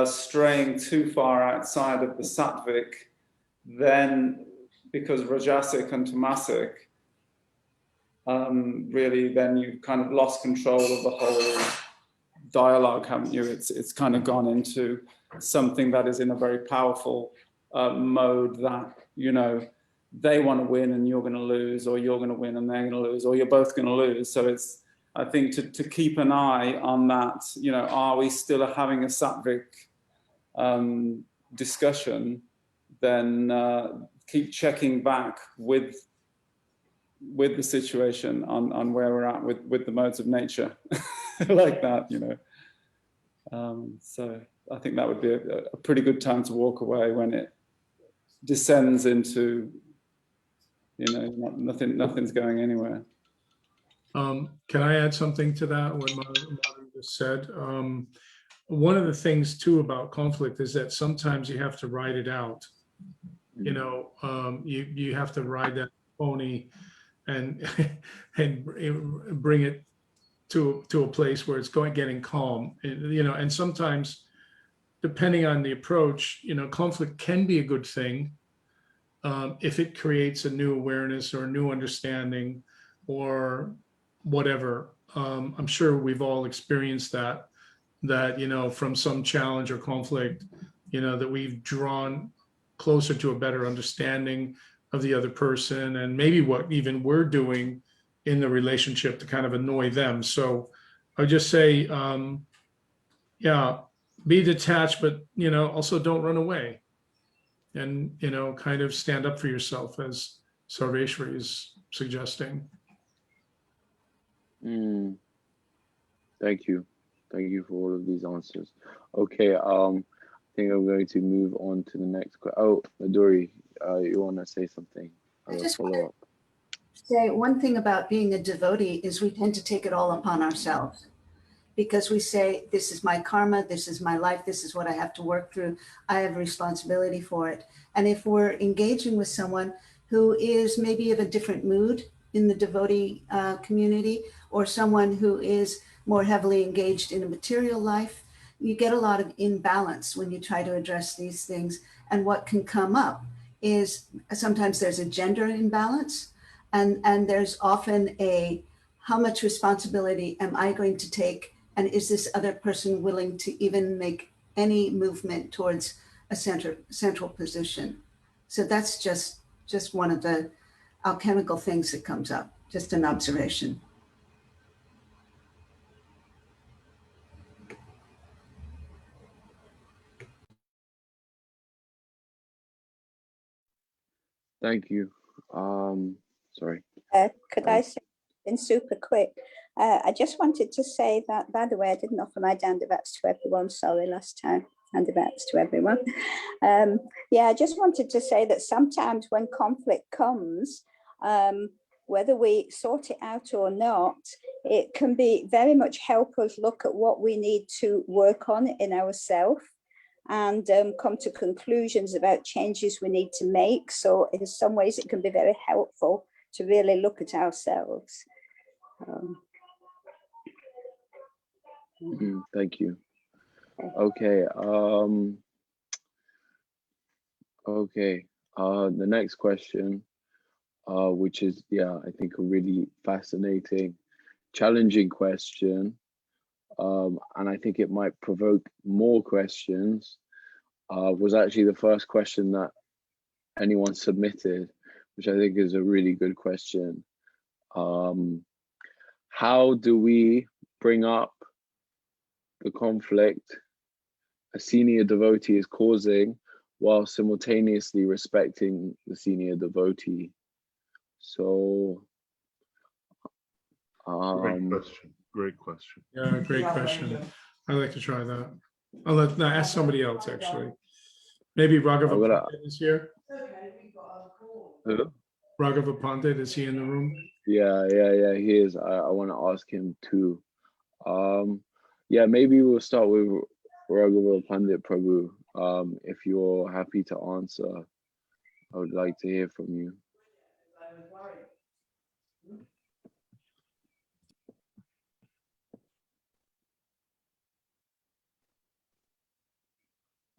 straying too far outside of the sattvic, then because rajasic and tamasic, really then you've kind of lost control of the whole dialogue, haven't you? It's kind of gone into something that is in a very powerful mode that, you know, they want to win and you're going to lose, or you're going to win and they're going to lose, or you're both going to lose. So it's, I think, to keep an eye on that, you know, are we still having a sattvic discussion? Then keep checking back with the situation on where we're at with the modes of nature, like that, you know. So I think that would be a pretty good time to walk away when it descends into, you know, nothing's going anywhere. Can I add something to that, what Madhu just said? One of the things too about conflict is that sometimes you have to ride it out. You know, you have to ride that pony and and bring it to a place where it's getting calm. And, you know, and sometimes depending on the approach, you know, conflict can be a good thing if it creates a new awareness or a new understanding or whatever. I'm sure we've all experienced that, you know, from some challenge or conflict, you know, that we've drawn closer to a better understanding of the other person and maybe what even we're doing in the relationship to kind of annoy them. So I just say, yeah, be detached, but, you know, also don't run away and, you know, kind of stand up for yourself as Sarveshwari is suggesting. Thank you. Thank you for all of these answers. Okay, I think I'm going to move on to the next question. Oh, Madhuri, you want to say something? I just want to say one thing about being a devotee is we tend to take it all upon ourselves because we say, this is my karma, this is my life, this is what I have to work through. I have a responsibility for it. And if we're engaging with someone who is maybe of a different mood in the devotee community, or someone who is more heavily engaged in a material life, you get a lot of imbalance when you try to address these things. And what can come up is sometimes there's a gender imbalance, and there's often a, how much responsibility am I going to take? And is this other person willing to even make any movement towards a central position? So that's just one of the alchemical things that comes up, just an observation. Thank you. Sorry. Could I say in super quick? I just wanted to say that, by the way, I didn't offer my dandavats to everyone. Sorry, last time. Dandavats to everyone. Yeah, I just wanted to say that sometimes when conflict comes, whether we sort it out or not, it can be very much help us look at what we need to work on in ourselves and come to conclusions about changes we need to make. So in some ways it can be very helpful to really look at ourselves. Thank you. Okay. Okay. The next question, which is, yeah, I think a really fascinating, challenging question. And I think it might provoke more questions, was actually the first question that anyone submitted, which I think is a really good question. How do we bring up the conflict a senior devotee is causing while simultaneously respecting the senior devotee? So, Great question. Great question. Yeah, great question. I'd like to try that. I'll ask somebody else actually. Maybe Raghava Pandit is here. Who? Raghava Pandit, is he in the room? Yeah, he is. I want to ask him too. Yeah, maybe we'll start with Raghava Pandit Prabhu. If you're happy to answer, I would like to hear from you.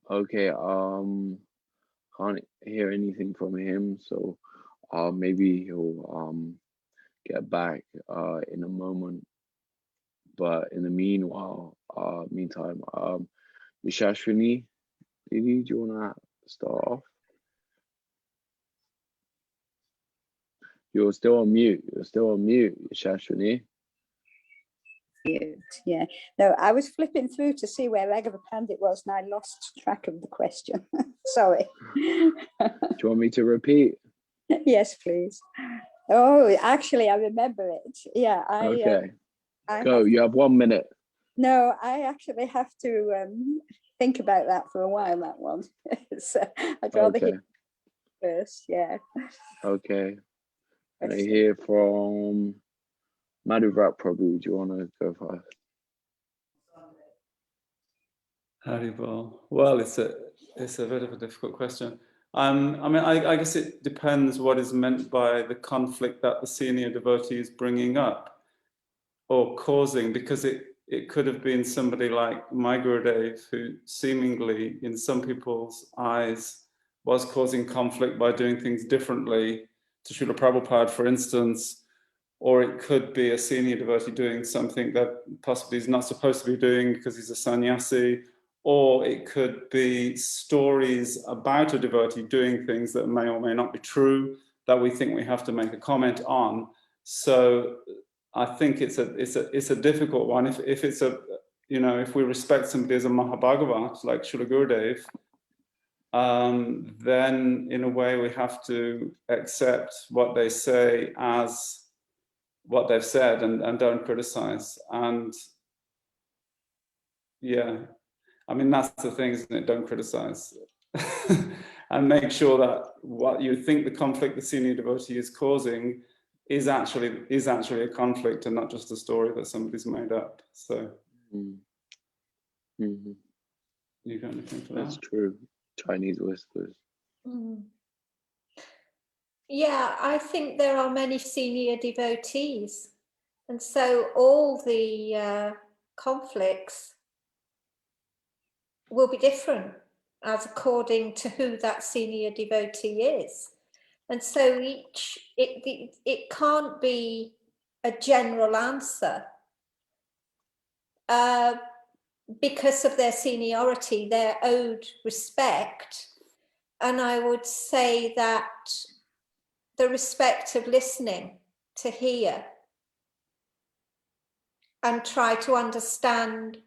Okay, can't hear anything from him, so maybe he'll get back in a moment. But in the meanwhile, meantime, Yashashwini, Didi, do you wanna start off? You're still on mute. Yashashwini. Yeah, no, I was flipping through to see where Raghava Pandit was and I lost track of the question. Sorry. Do you want me to repeat? Yes, please. Oh, actually, I remember it. Yeah, Okay. Go, you have 1 minute. No, I actually have to think about that for a while, that one. So I'd rather hear first, yeah. Okay. I hear from Madhuvrat Prabhu, do you want to go first? Haribol. Well, it's a bit of a difficult question. I mean, I guess it depends what is meant by the conflict that the senior devotee is bringing up or causing, because it could have been somebody like my Gurudev, who seemingly, in some people's eyes, was causing conflict by doing things differently to Srila Prabhupada, for instance, or it could be a senior devotee doing something that possibly he's not supposed to be doing because he's a sannyasi, or it could be stories about a devotee doing things that may or may not be true that we think we have to make a comment on. So I think it's a difficult one. If it's a, you know, if we respect somebody as a Mahabhagavat like Srila Gurudev, then in a way we have to accept what they say as what they've said and don't criticize. And yeah, I mean, that's the thing, isn't it? Don't criticize. And make sure that what you think the conflict the senior devotee is causing is actually a conflict and not just a story that somebody's made up. So Mm-hmm. you got anything for that? That's true. Chinese whispers. Yeah, I think there are many senior devotees, and so all the conflicts will be different as according to who that senior devotee is. And so it can't be a general answer. Because of their seniority, they're owed respect. And I would say that the respect of listening to hear and try to understand,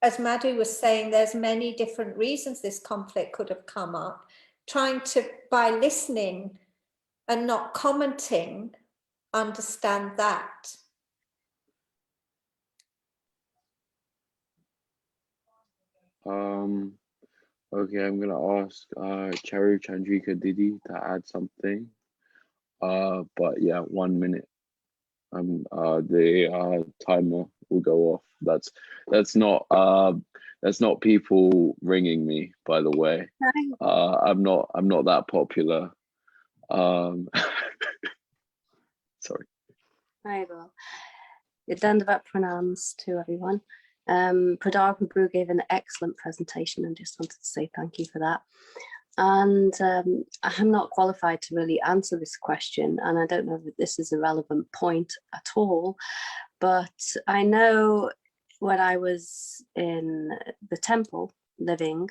as Madhu was saying, there's many different reasons this conflict could have come up. Trying to, by listening and not commenting, understand that. Okay, I'm gonna ask Charu Chandrika Didi to add something. But yeah, 1 minute. The timer will go off. That's not people ringing me, by the way. I'm not that popular. Sorry. Hi, well, Dandavat pranams to everyone. Pradar Prabhu gave an excellent presentation and just wanted to say thank you for that. And I'm not qualified to really answer this question, and I don't know if this is a relevant point at all, but I know when I was in the temple living,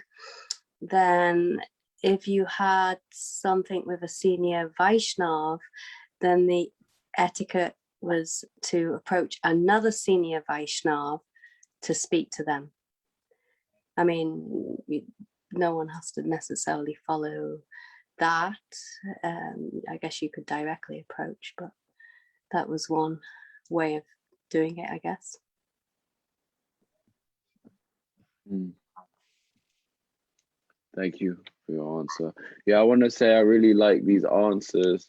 then if you had something with a senior Vaishnav, then the etiquette was to approach another senior Vaishnav to speak to them. I mean, no one has to necessarily follow that. I guess you could directly approach, but that was one way of doing it, I guess. Thank you for your answer. Yeah, I want to say I really like these answers.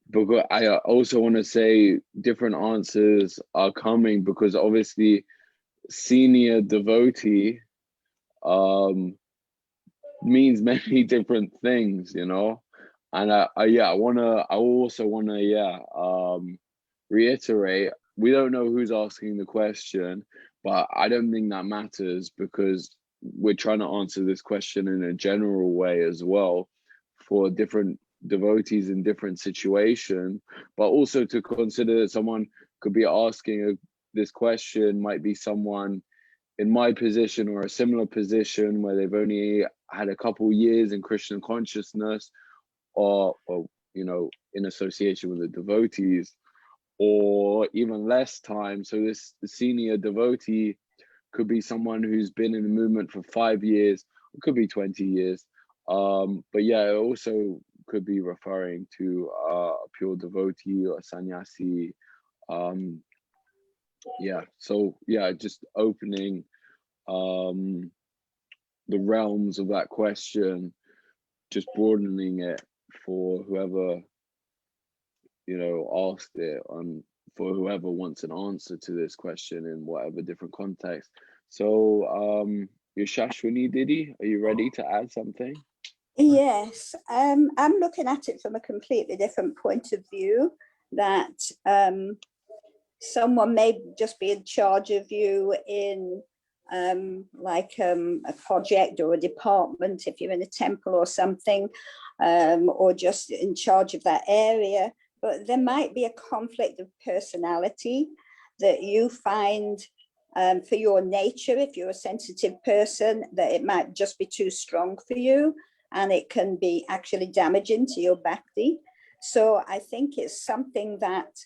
Because I also want to say different answers are coming, because obviously senior devotee means many different things, you know. And I also want to reiterate, we don't know who's asking the question, but I don't think that matters, because we're trying to answer this question in a general way as well for different devotees in different situations, but also to consider that someone could be asking this question might be someone in my position or a similar position where they've only had a couple years in Krishna consciousness, or you know, in association with the devotees, or even less time. So this senior devotee could be someone who's been in the movement for 5 years, it could be 20 years. But yeah, it also could be referring to a pure devotee or a sannyasi. Yeah, so yeah, just opening the realms of that question, just broadening it for whoever you know, asked it on for whoever wants an answer to this question in whatever different context. So, Yashashwini Didi, are you ready to add something? Yes, I'm looking at it from a completely different point of view, that someone may just be in charge of you in like a project or a department, if you're in a temple or something, or just in charge of that area. But there might be a conflict of personality that you find for your nature, if you're a sensitive person, that it might just be too strong for you, and it can be actually damaging to your bhakti. So I think it's something that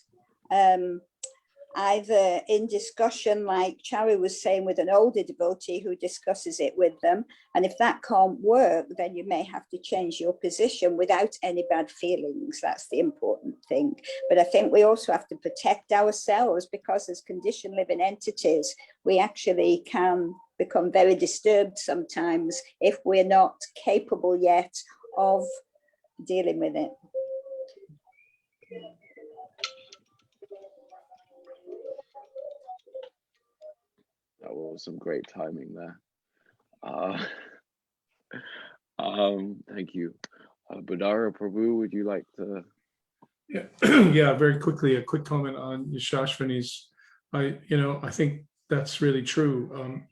either in discussion, like Charu was saying, with an older devotee who discusses it with them, and if that can't work, then you may have to change your position without any bad feelings. That's the important thing. But I think we also have to protect ourselves, because as conditioned living entities, we actually can become very disturbed sometimes if we're not capable yet of dealing with it. That was some great timing there. Thank you. Badara Prabhu, would you like to? Yeah, yeah, very quickly, a quick comment on Yashashwini's. I think that's really true.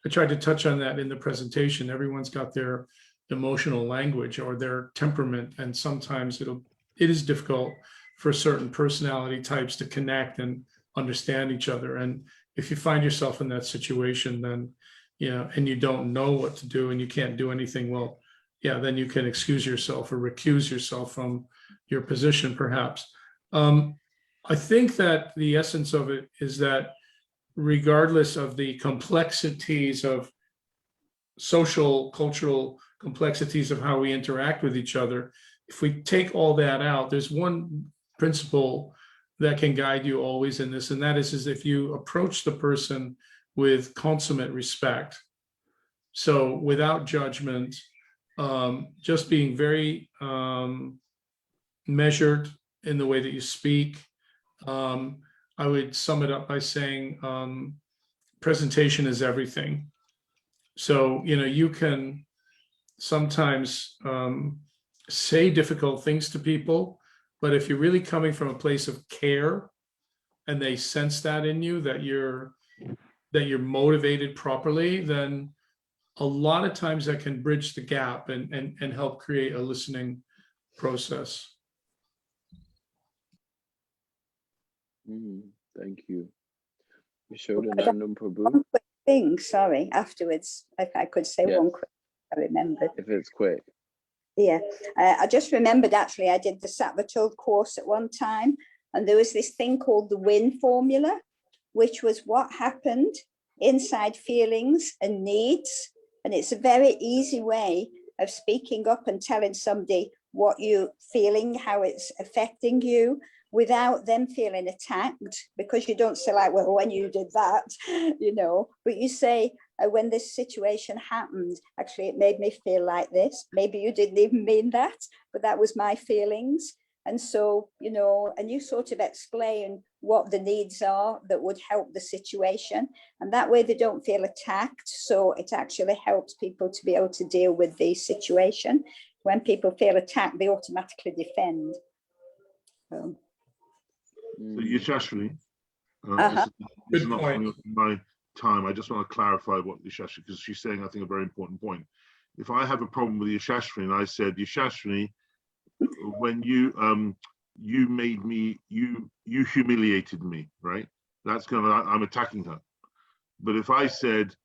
I tried to touch on that in the presentation. Everyone's got their emotional language or their temperament, and sometimes it is difficult for certain personality types to connect and understand each other. And if you find yourself in that situation, then, and you don't know what to do and you can't do anything, well, yeah, then you can excuse yourself or recuse yourself from your position, perhaps. I think that the essence of it is that regardless of the complexities of social, cultural complexities of how we interact with each other, if we take all that out, there's one principle that can guide you always in this, and that is if you approach the person with consummate respect, so without judgment, just being very measured in the way that you speak. I would sum it up by saying presentation is everything. So, you can sometimes say difficult things to people, but if you're really coming from a place of care and they sense that in you, that you're motivated properly, then a lot of times that can bridge the gap and help create a listening process. Thank you. Yashoda Nandam Prabhu. One quick thing, sorry, afterwards, if I could say one quick, I remembered. If it's quick. Yeah, I just remembered, actually, I did the Sattva Tov course at one time, and there was this thing called the WIN formula, which was what happened inside feelings and needs. And it's a very easy way of speaking up and telling somebody what you're feeling, how it's affecting you, without them feeling attacked, because you don't say like, well, when you did that, but you say, when this situation happened, actually, it made me feel like this. Maybe you didn't even mean that, but that was my feelings. And so, and you sort of explain what the needs are that would help the situation. And that way they don't feel attacked. So it actually helps people to be able to deal with the situation. When people feel attacked, they automatically defend. So Yashashwini, this is not my time. I just want to clarify what Yashashwini, because she's saying, I think, a very important point. If I have a problem with Yashashwini, and I said, Yashashwini, when you made me, you humiliated me, right? I'm attacking her. But if I said,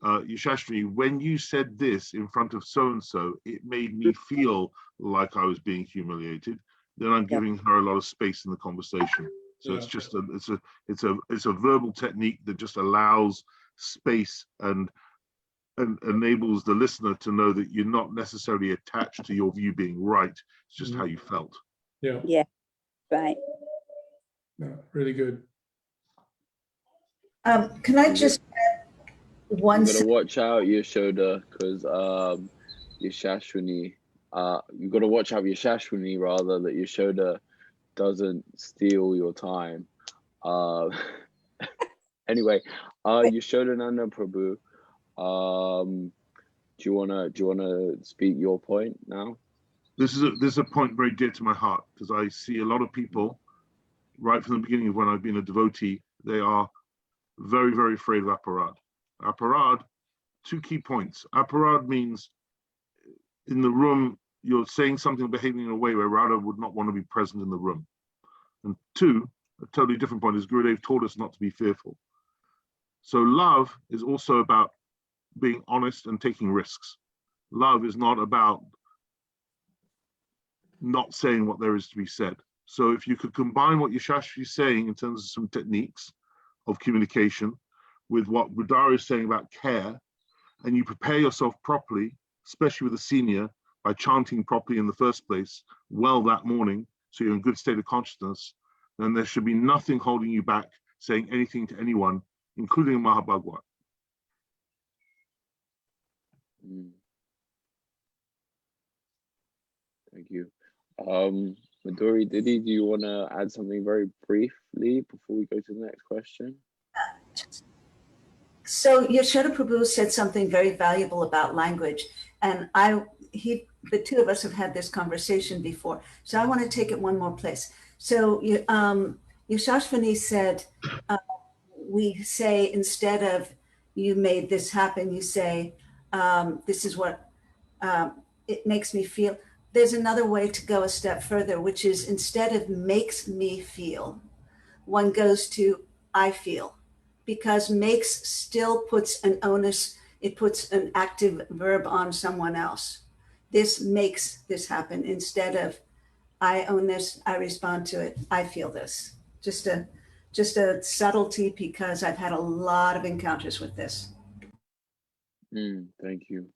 Yashashwini, when you said this in front of so-and-so, it made me feel like I was being humiliated, then I'm giving her a lot of space in the conversation. So it's just it's a verbal technique that just allows space and enables the listener to know that you're not necessarily attached to your view being right. It's just how you felt. Yeah, right. Yeah, really good. Can I just add one? You gotta watch out, Yashoda, because Yashashwini. You gotta watch out, Yashashwini, rather, that Yashoda doesn't steal your time. Anyway, Yashodananda Prabhu, do you wanna speak your point now? This is a point very dear to my heart, because I see a lot of people right from the beginning of when I've been a devotee. They are very, very afraid of aparad. Aparad, two key points. Aparad means in the room you're saying something, behaving in a way where Radha would not want to be present in the room. And two, a totally different point, is Gurudev taught us not to be fearful. So love is also about being honest and taking risks. Love is not about not saying what there is to be said. So if you could combine what Yashashri is saying in terms of some techniques of communication with what Budara is saying about care, and you prepare yourself properly, especially with a senior, by chanting properly in the first place, well that morning, so you're in good state of consciousness, then there should be nothing holding you back saying anything to anyone, including Mahabhagwan. Thank you. Madhuri, Didi, do you want to add something very briefly before we go to the next question? So Yashoda Prabhu said something very valuable about language, and the two of us have had this conversation before. So I want to take it one more place. So Yashashvani said, we say, instead of "you made this happen," you say, "this is what it makes me feel." There's another way to go a step further, which is instead of "makes me feel," one goes to "I feel," because makes still puts an onus, it puts an active verb on someone else. This makes this happen, instead of "I own this, I respond to it, I feel this." Just a subtlety, because I've had a lot of encounters with this. Thank you.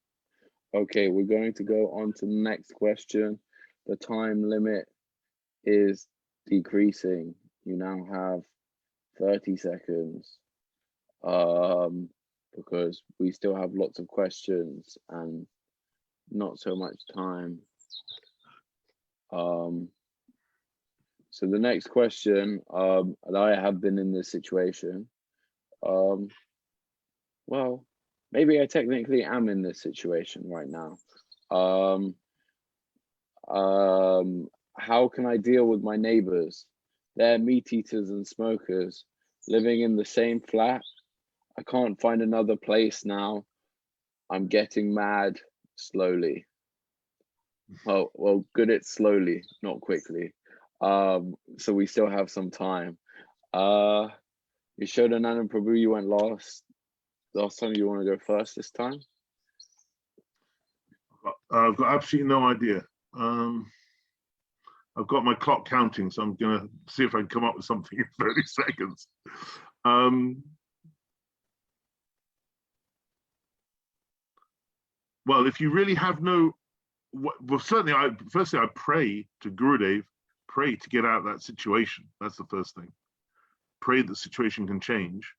Okay, we're going to go on to the next question. The time limit is decreasing. You now have 30 seconds because we still have lots of questions and not so much time. So the next question, and I have been in this situation. Well, maybe I technically am in this situation right now. How can I deal with my neighbors? They're meat eaters and smokers living in the same flat. I can't find another place now. I'm getting mad slowly. Oh, well, good, it's slowly, not quickly. So we still have some time. Yashodananda Prabhu, you went last time. You want to go first this time? I've got absolutely no idea. I've got my clock counting, so I'm gonna see if I can come up with something in 30 seconds. Well, if you really have no, well, certainly, firstly, I pray to Gurudev, pray to get out of that situation. That's the first thing. Pray that the situation can change.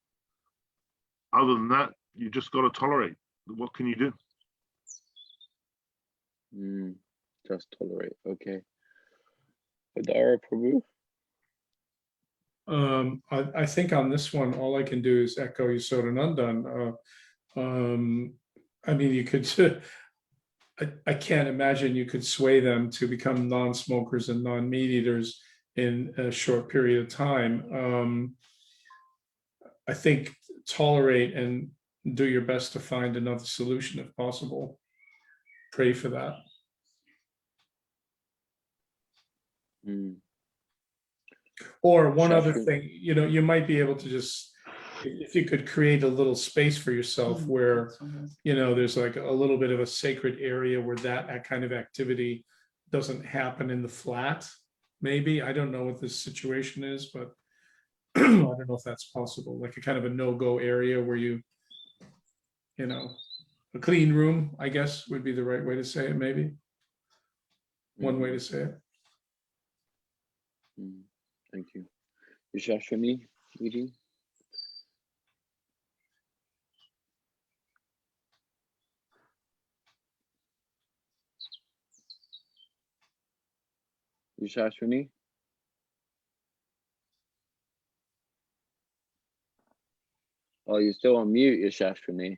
Other than that, you just got to tolerate. What can you do? Just tolerate. Okay. Adara Prabhu? I think on this one, all I can do is echo Yasodanandan. I mean, you could, I can't imagine you could sway them to become non-smokers and non-meat eaters in a short period of time. I think tolerate and do your best to find another solution if possible. Pray for that. Or one other thing, you might be able to just, if you could create a little space for yourself where, there's like a little bit of a sacred area where that kind of activity doesn't happen in the flat. Maybe, I don't know what this situation is, but I don't know if that's possible. Like a kind of a no-go area where a clean room, I guess would be the right way to say it, maybe. One way to say it. Thank you. Yashashvani, Didi? Yashashvani? Oh, you're still on mute, Yashashwini.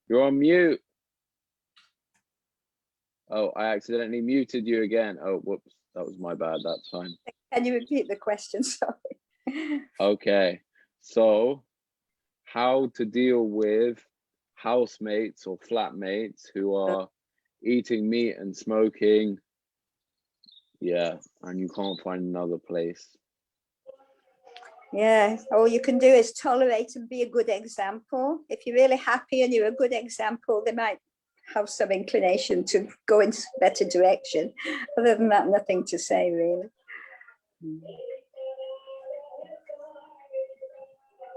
You're on mute. Oh, I accidentally muted you again. Oh, whoops. That was my bad. That's fine. Can you repeat the question? Sorry. Okay. So, how to deal with housemates or flatmates who are eating meat and smoking. Yeah, and you can't find another place. Yeah, all you can do is tolerate and be a good example. If you're really happy and you're a good example, they might have some inclination to go in a better direction. Other than that, nothing to say, really.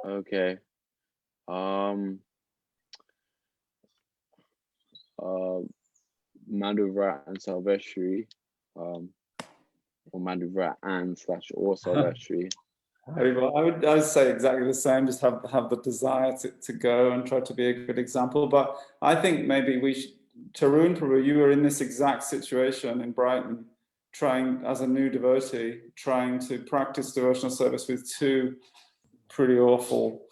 Okay. Manduvrat and Salvestri, or Manduvrat and / or Salvestri. I would say exactly the same. Just have the desire to go and try to be a good example. But I think maybe we should. Tarun Prabhu, you were in this exact situation in Brighton, trying as a new devotee, trying to practice devotional service with two pretty awful,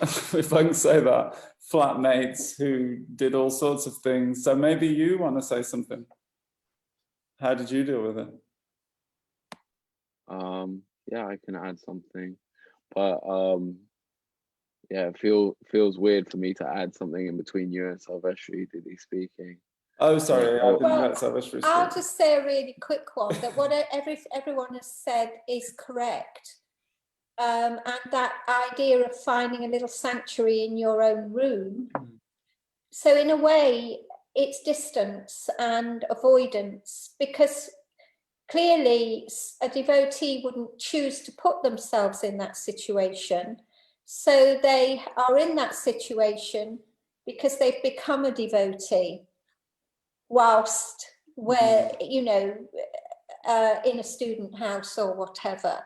if I can say that, flatmates who did all sorts of things. So maybe you want to say something. How did you deal with it? Yeah, I can add something, but yeah, it feels weird for me to add something in between you and Salvestri. Did he speaking? Oh, sorry, I didn't let Salvestri speak. I'll just say a really quick one, that what everyone has said is correct. And that idea of finding a little sanctuary in your own room. So in a way, it's distance and avoidance, because clearly a devotee wouldn't choose to put themselves in that situation. So they are in that situation because they've become a devotee whilst where, you know, in a student house or whatever,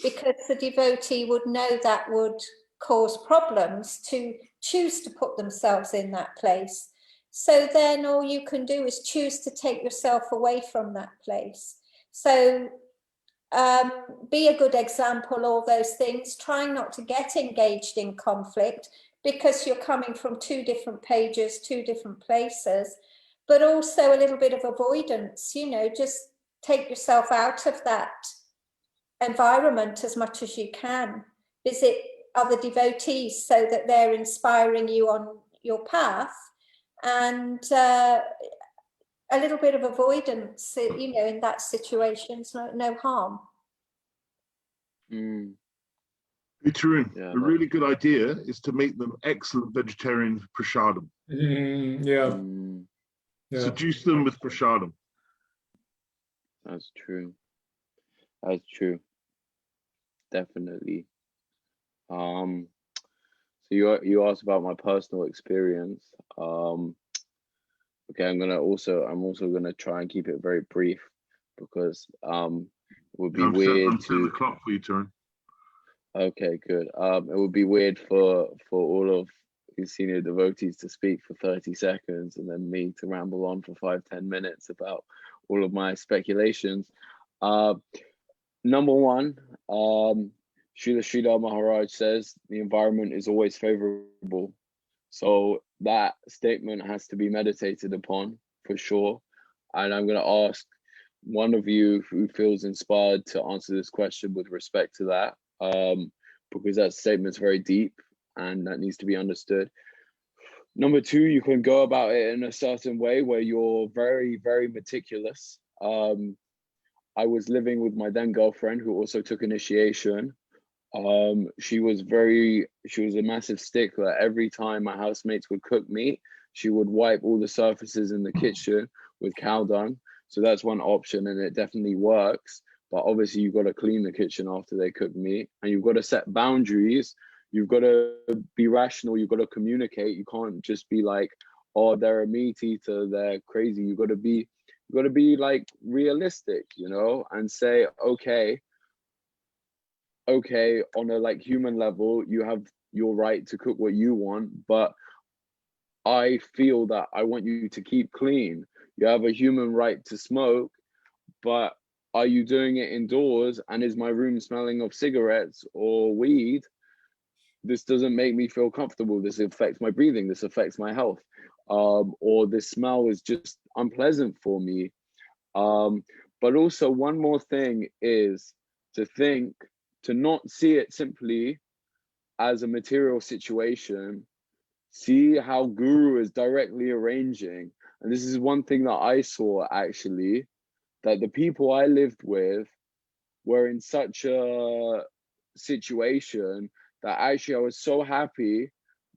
because the devotee would know that would cause problems to choose to put themselves in that place. So then all you can do is choose to take yourself away from that place. So be a good example, all those things, trying not to get engaged in conflict because you're coming from two different pages, two different places, but also a little bit of avoidance, you know, just take yourself out of that environment as much as you can. Visit other devotees so that they're inspiring you on your path, and a little bit of avoidance, you know, in that situation is no harm. Hey, Tarun, Yeah, a really good idea is to make them excellent vegetarian prasadam. Yeah. Seduce them with prasadam. That's true. That's true. Definitely. So you asked about my personal experience. Okay, I'm also gonna try and keep it very brief, because it would be weird to. The clock for you, Tarun. Okay, good. It would be weird for all of these senior devotees to speak for 30 seconds and then me to ramble on for 5-10 minutes about all of my speculations. Number one, Srila Sridhar Maharaj says the environment is always favorable. So that statement has to be meditated upon for sure. And I'm going to ask one of you who feels inspired to answer this question with respect to that, because that statement's very deep and that needs to be understood. Number two, you can go about it in a certain way where you're very, very meticulous. I was living with my then girlfriend who also took initiation. She was a massive stickler. Every time my housemates would cook meat, she would wipe all the surfaces in the kitchen with cow dung. So that's one option, and it definitely works. But obviously you've got to clean the kitchen after they cook meat, and you've got to set boundaries. You've got to be rational. You've got to communicate. You can't just be like, oh, they're a meat eater, they're crazy. You've got to be like realistic, you know, and say, okay, on a like human level, you have your right to cook what you want, but I feel that I want you to keep clean. You have a human right to smoke, but are you doing it indoors? And is my room smelling of cigarettes or weed? this doesn't make me feel comfortable. This affects my breathing. This affects my health. Or this smell is just unpleasant for me. But also one more thing is to not see it simply as a material situation. See how Guru is directly arranging. And this is one thing that I saw actually, that the people I lived with were in such a situation that actually I was so happy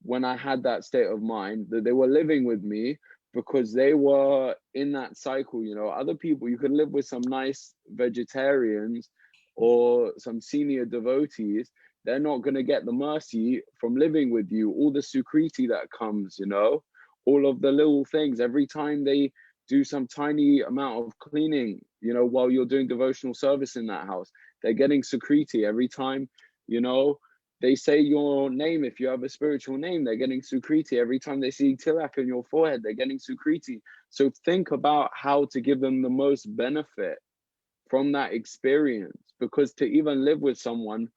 when I had that state of mind that they were living with me, because they were in that cycle. You know, other people, you could live with some nice vegetarians or some senior devotees, they're not going to get the mercy from living with you, all the sukriti that comes, you know, all of the little things. Every time they do some tiny amount of cleaning, you know, while you're doing devotional service in that house, they're getting sukriti. Every time, you know, they say your name, if you have a spiritual name, they're getting sukriti. Every time they see tilak on your forehead, they're getting sukriti. So think about how to give them the most benefit from that experience, because to even live with someone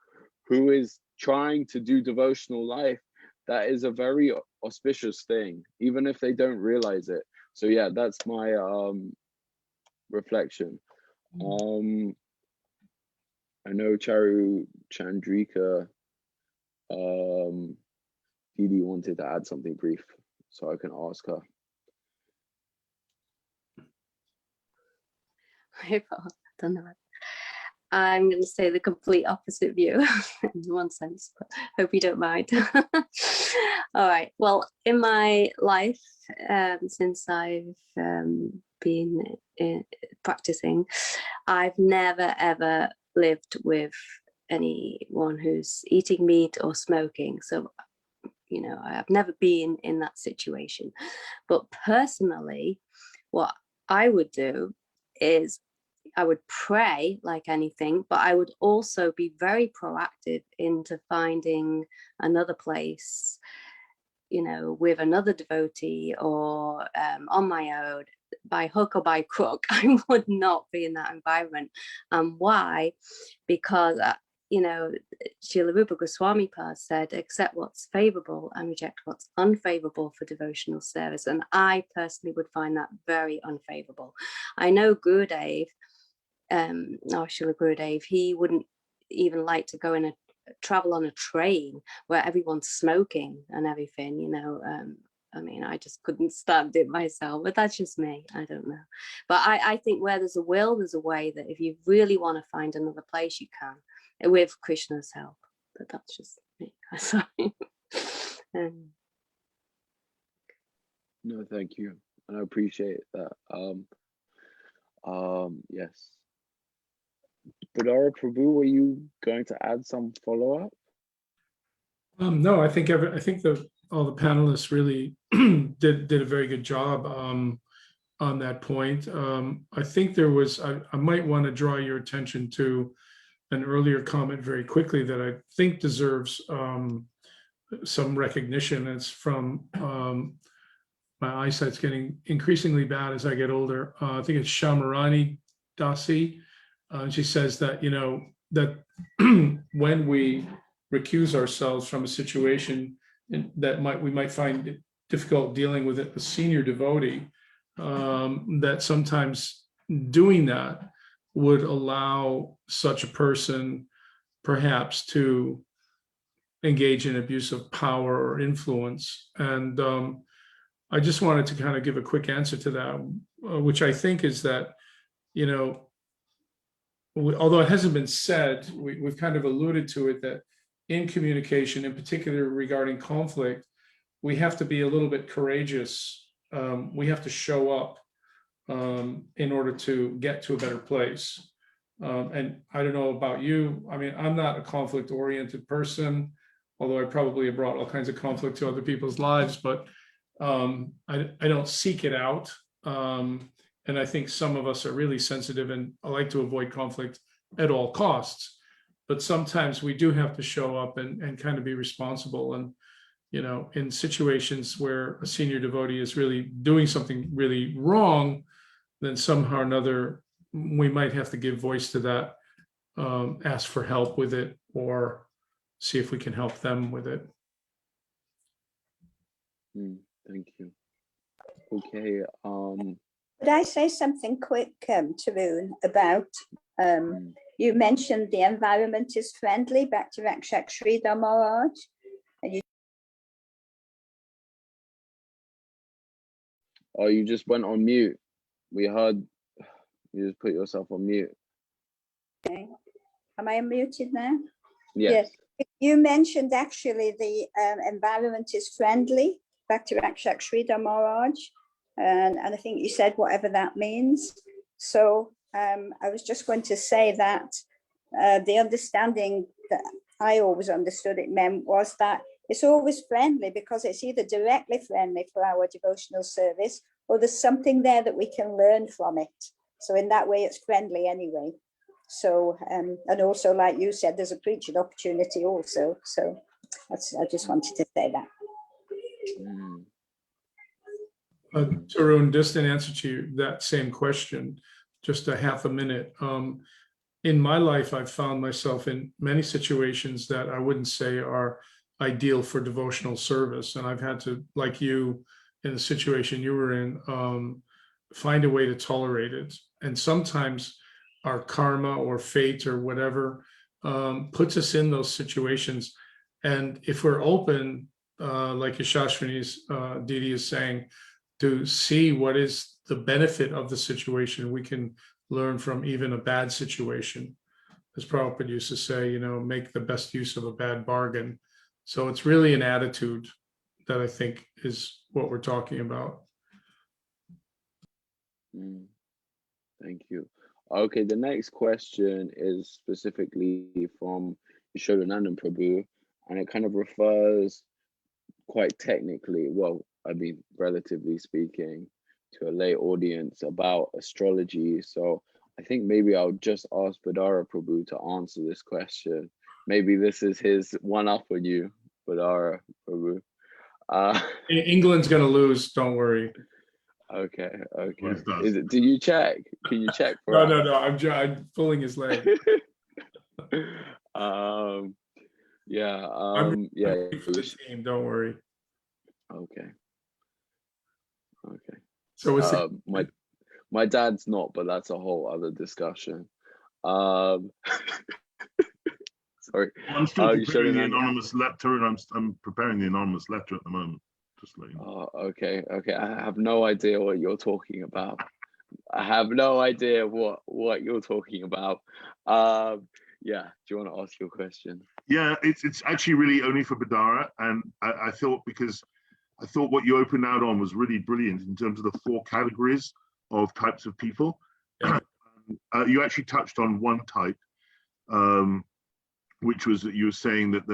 who is trying to do devotional life, that is a very auspicious thing, even if they don't realize it. So yeah, that's my reflection. I know Charu Chandrika Didi wanted to add something brief, so I can ask her. I don't know. I'm going to say the complete opposite view in one sense, but hope you don't mind. All right. Well, in my life, since I've been practicing, I've never ever lived with anyone who's eating meat or smoking. So, you know, I've never been in that situation. But personally, what I would do is I would pray like anything, but I would also be very proactive into finding another place, you know, with another devotee or on my own, by hook or by crook. I would not be in that environment. Why? Because, you know, Srila Rupa Goswami Pad said, accept what's favorable and reject what's unfavorable for devotional service. And I personally would find that very unfavorable. I know Gurudev, Srila Gurudev, he wouldn't even like to go in travel on a train where everyone's smoking and everything, you know. I mean, I just couldn't stand it myself, but that's just me. I don't know. But I think where there's a will, there's a way, that if you really want to find another place, you can, with Krishna's help. But that's just me. Sorry. No, thank you. And I appreciate that. Yes. Badara Prabhu, were you going to add some follow-up? No, I think all the panelists really did a very good job on that point. I think there was, I might want to draw your attention to an earlier comment very quickly that I think deserves some recognition. It's from, my eyesight's getting increasingly bad as I get older. I think it's Shamarani Dasi. She says that, you know, that when we recuse ourselves from a situation that we might find it difficult dealing with a senior devotee, that sometimes doing that would allow such a person perhaps to engage in abuse of power or influence. And I just wanted to kind of give a quick answer to that, which I think is that, you know, although it hasn't been said, we've kind of alluded to it, that in communication, in particular regarding conflict, we have to be a little bit courageous. We have to show up in order to get to a better place. And I don't know about you. I mean, I'm not a conflict-oriented person, although I probably have brought all kinds of conflict to other people's lives, but I don't seek it out. And I think some of us are really sensitive and like to avoid conflict at all costs. But sometimes we do have to show up and kind of be responsible. And, you know, in situations where a senior devotee is really doing something really wrong, then somehow or another, we might have to give voice to that, ask for help with it, or see if we can help them with it. Thank you. Okay. Could I say something quick, Tarun, about you mentioned the environment is friendly, back to Rakshak Sridhar Maharaj. Oh, you just went on mute. We heard you just put yourself on mute. Okay. Am I unmuted now? Yes. You mentioned actually the environment is friendly, back to Rakshak Sridhar Maharaj. And I think you said whatever that means. So I was just going to say that the understanding that I always understood it meant was that it's always friendly, because it's either directly friendly for our devotional service, or there's something there that we can learn from it. So in that way, it's friendly anyway. So, and also, like you said, there's a preaching opportunity also. So I just wanted to say that. Tarun, just in answer to that same question, just a half a minute. In my life, I've found myself in many situations that I wouldn't say are ideal for devotional service. And I've had to, like you, in the situation you were in, find a way to tolerate it. And sometimes our karma or fate or whatever puts us in those situations. And if we're open, like Yashashwini's Didi is saying, to see what is the benefit of the situation, we can learn from even a bad situation. As Prabhupada used to say, make the best use of a bad bargain. So it's really an attitude that I think is what we're talking about. Thank you. Okay, the next question is specifically from Yashodanandan Prabhu, and it kind of refers quite technically, well, I mean, relatively speaking, to a lay audience about astrology. So I think maybe I'll just ask Badara Prabhu to answer this question. Maybe this is his one up on you, Badara Prabhu. England's going to lose, don't worry. Okay. Is it? Do you check? Can you check for us? No. I'm pulling his leg. Yeah. For the team, don't worry. Okay. So it's my dad's not, but that's a whole other discussion. Sorry. I'm still preparing the anonymous letter, and I'm preparing the anonymous letter at the moment. Just letting you know. Okay. I have no idea what you're talking about. I have no idea what you're talking about. Yeah. Do you want to ask your question? Yeah, it's actually really only for Badara, and I thought, because I thought what you opened out on was really brilliant in terms of the 4 categories of types of people. Yeah. You actually touched on one type, which was that you were saying that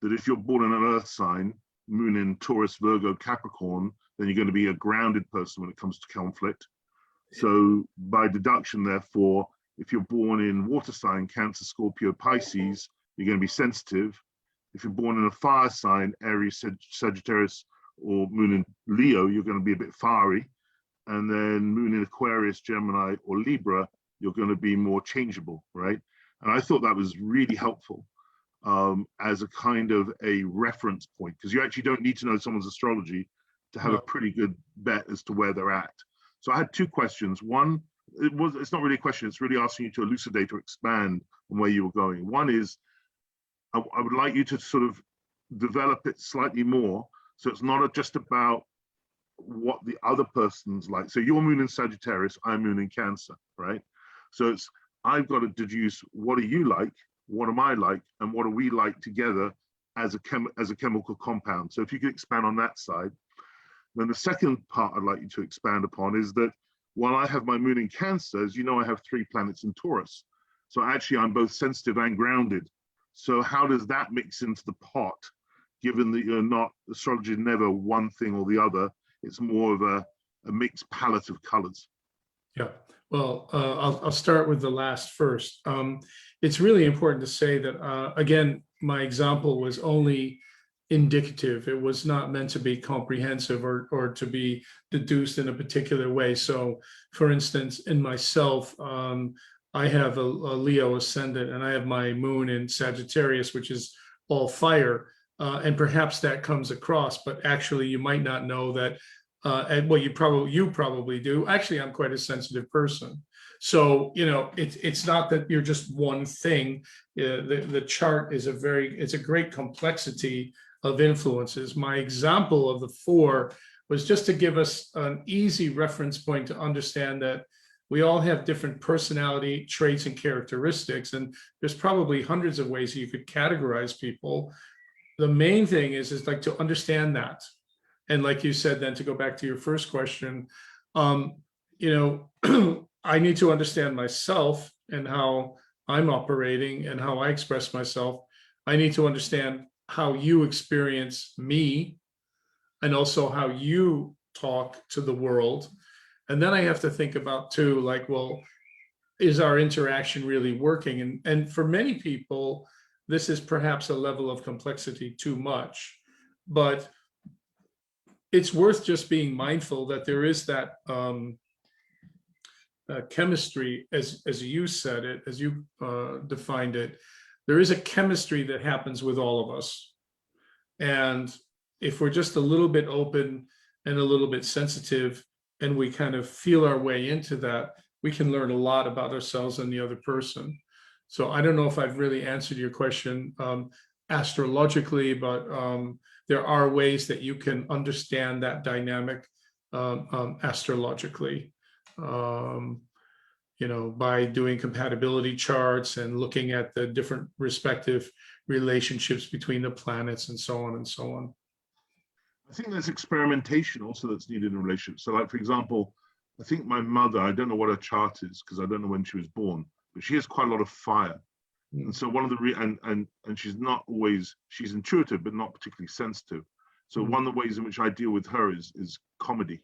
if you're born in an earth sign, moon in Taurus, Virgo, Capricorn, then you're going to be a grounded person when it comes to conflict. So by deduction, therefore, if you're born in water sign, Cancer, Scorpio, Pisces, you're going to be sensitive. If you're born in a fire sign, Aries, Sagittarius, or moon in Leo, you're going to be a bit fiery. And then moon in Aquarius, Gemini, or Libra, you're going to be more changeable, right? And I thought that was really helpful as a kind of a reference point, because you actually don't need to know someone's astrology to have a pretty good bet as to where they're at. So I had 2 questions. One, it's not really a question, it's really asking you to elucidate or expand on where you were going. One is, I would like you to sort of develop it slightly more, so it's not just about what the other person's like. So your moon in Sagittarius, I'm moon in Cancer, right? So I've got to deduce, what are you like, what am I like, and what are we like together as a chemical compound. So if you could expand on that side. Then the second part I'd like you to expand upon is that while I have my moon in Cancer, as you know, I have 3 planets in Taurus. So actually I'm both sensitive and grounded. So how does that mix into the pot, given that astrology is never one thing or the other, it's more of a mixed palette of colors? Yeah, well, I'll start with the last first. It's really important to say that, again, my example was only indicative. It was not meant to be comprehensive or to be deduced in a particular way. So, for instance, in myself, I have a Leo ascendant, and I have my moon in Sagittarius, which is all fire. And perhaps that comes across, but actually you might not know that. And well, you probably do. Actually, I'm quite a sensitive person. So, you know, it's not that you're just one thing. The chart is it's a great complexity of influences. My example of the 4 was just to give us an easy reference point to understand that we all have different personality traits and characteristics, and there's probably hundreds of ways you could categorize people. The main thing is like to understand that. And like you said, then to go back to your first question, you know, I need to understand myself and how I'm operating and how I express myself. I need to understand how you experience me and also how you talk to the world. And then I have to think about too, like, well, is our interaction really working? And for many people, this is perhaps a level of complexity too much, but it's worth just being mindful that there is that chemistry, as you said it, as you defined it, there is a chemistry that happens with all of us. And if we're just a little bit open and a little bit sensitive, and we kind of feel our way into that, we can learn a lot about ourselves and the other person. So I don't know if I've really answered your question astrologically, but there are ways that you can understand that dynamic astrologically, you know, by doing compatibility charts and looking at the different respective relationships between the planets and so on and so on. I think there's experimentation also that's needed in relationships. So like, for example, I think my mother, I don't know what her chart is because I don't know when she was born, but she has quite a lot of fire. And so one of the, and she's not always, she's intuitive, but not particularly sensitive. So one of the ways in which I deal with her is comedy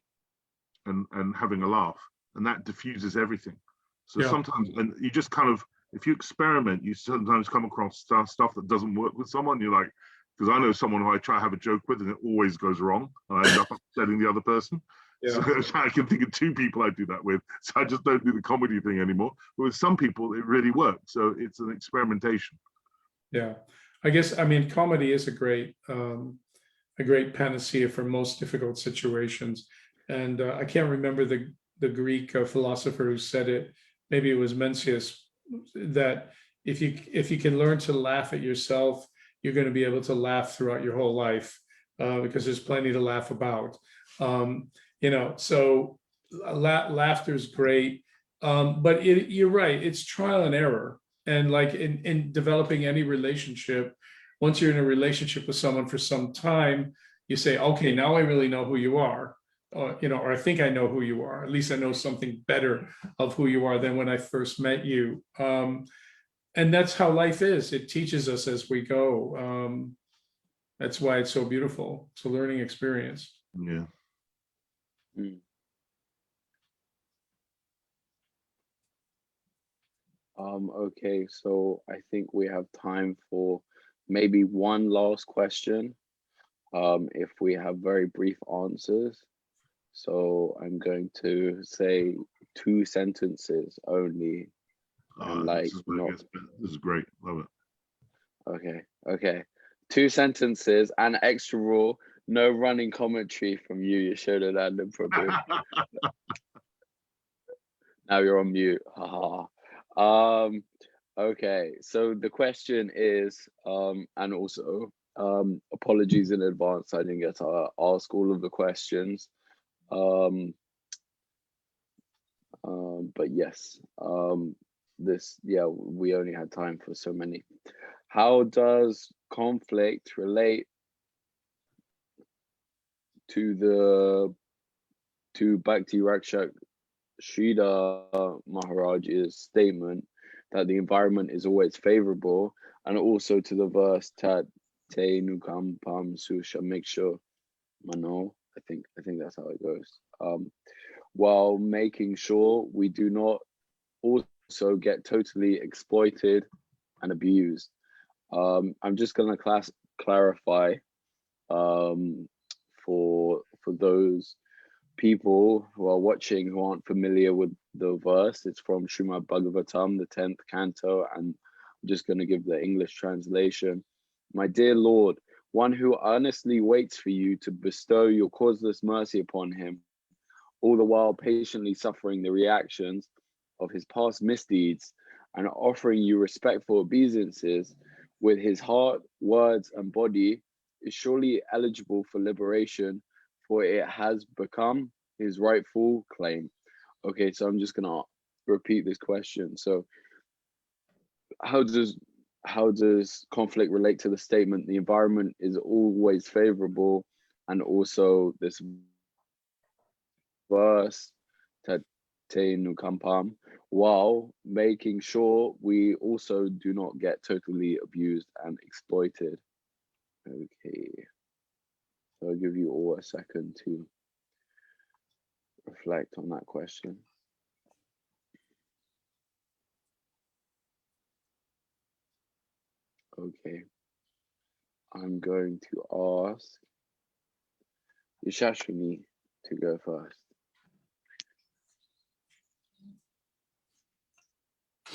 and having a laugh, and that diffuses everything. So sometimes, and you just kind of, if you experiment, you sometimes come across stuff that doesn't work with someone. You're like, because I know someone who I try to have a joke with and it always goes wrong, and I end up upsetting the other person. So I can think of 2 people I do that with. So I just don't do the comedy thing anymore. But with some people, it really works. So it's an experimentation. Yeah, I guess, I mean, comedy is a great panacea for most difficult situations. And I can't remember the Greek philosopher who said it. Maybe it was Mencius, that if you can learn to laugh at yourself, you're going to be able to laugh throughout your whole life because there's plenty to laugh about. You know, so laughter is great, but you're right. It's trial and error. And like in developing any relationship, once you're in a relationship with someone for some time, you say, okay, now I really know who you are. You know, or I think I know who you are. At least I know something better of who you are than when I first met you. And that's how life is. It teaches us as we go. That's why it's so beautiful. It's a learning experience. Yeah. Okay, so I think we have time for maybe one last question. If we have very brief answers. So I'm going to say 2 sentences only. Like, this is great. Love it. Okay. 2 sentences and extra rule, no running commentary from you, Yashodananda Prabhu. Now you're on mute. Okay, so the question is, and also apologies in advance, I didn't get to ask all of the questions. But yes, we only had time for so many. How does conflict relate to Bhakti Rakshak Sridhar Maharaj's statement that the environment is always favorable, and also to the verse Tat Te Nukampam Susha Miksha Mano? I think that's how it goes. While making sure we do not also get totally exploited and abused. I'm just gonna clarify for those people who are watching who aren't familiar with the verse. It's from Srimad Bhagavatam, the 10th canto, and I'm just going to give the English translation. my dear Lord, one who earnestly waits for you to bestow your causeless mercy upon him, all the while patiently suffering the reactions of his past misdeeds and offering you respectful obeisances with his heart, words, and body, is surely eligible for liberation, for it has become his rightful claim. Okay, so I'm just gonna repeat this question. So how does conflict relate to the statement the environment is always favorable, and also this verse Te Nukampam, while making sure we also do not get totally abused and exploited? Okay, so I'll give you all a second to reflect on that question. Okay, I'm going to ask Yashashini to go first.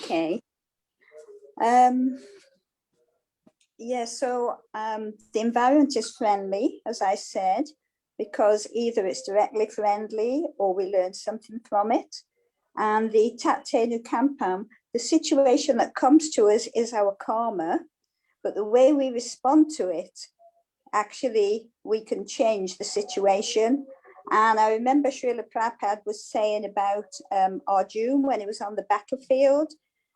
Okay. Yeah, so the environment is friendly, as I said, because either it's directly friendly or we learn something from it. And the Tate Nukampam, the situation that comes to us is our karma, but the way we respond to it, actually, we can change the situation. And I remember Srila Prabhupada was saying about Arjuna when he was on the battlefield,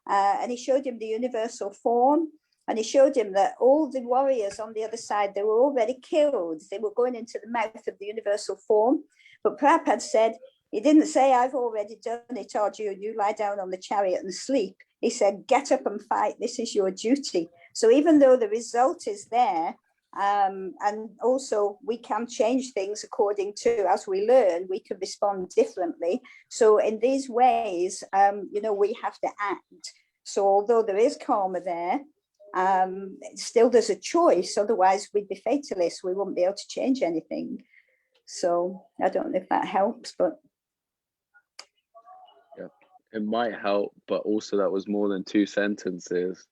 and he showed him the universal form, and he showed him that all the warriors on the other side, they were already killed. They were going into the mouth of the universal form. But Prabhupada said, he didn't say, I've already done it, Arjuna, you lie down on the chariot and sleep. He said, get up and fight. This is your duty. So even though the result is there, and also we can change things according to, as we learn, we can respond differently. So in these ways, you know, we have to act. So although there is karma there, still there's a choice. Otherwise we'd be fatalists. We wouldn't be able to change anything. So I don't know if that helps, but. Yeah, it might help, but also that was more than 2 sentences.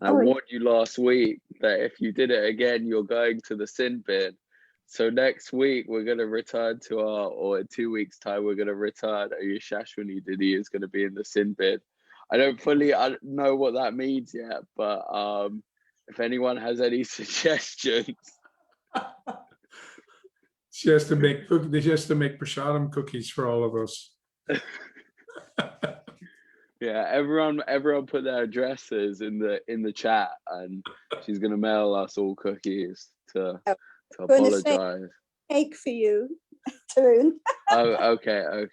I Oh, warned you last week that if you did it again, you're going to the sin bin. So next week we're going to return to or in 2 weeks' time we're going to return. Yashashwini Didi is going to be in the sin bin. I don't fully know what that means yet, but if anyone has any suggestions. She has to make prasadam cookies for all of us. Yeah, everyone put their addresses in the chat, and she's gonna mail us all cookies to apologize. Cake for you, Tarun. Oh, okay.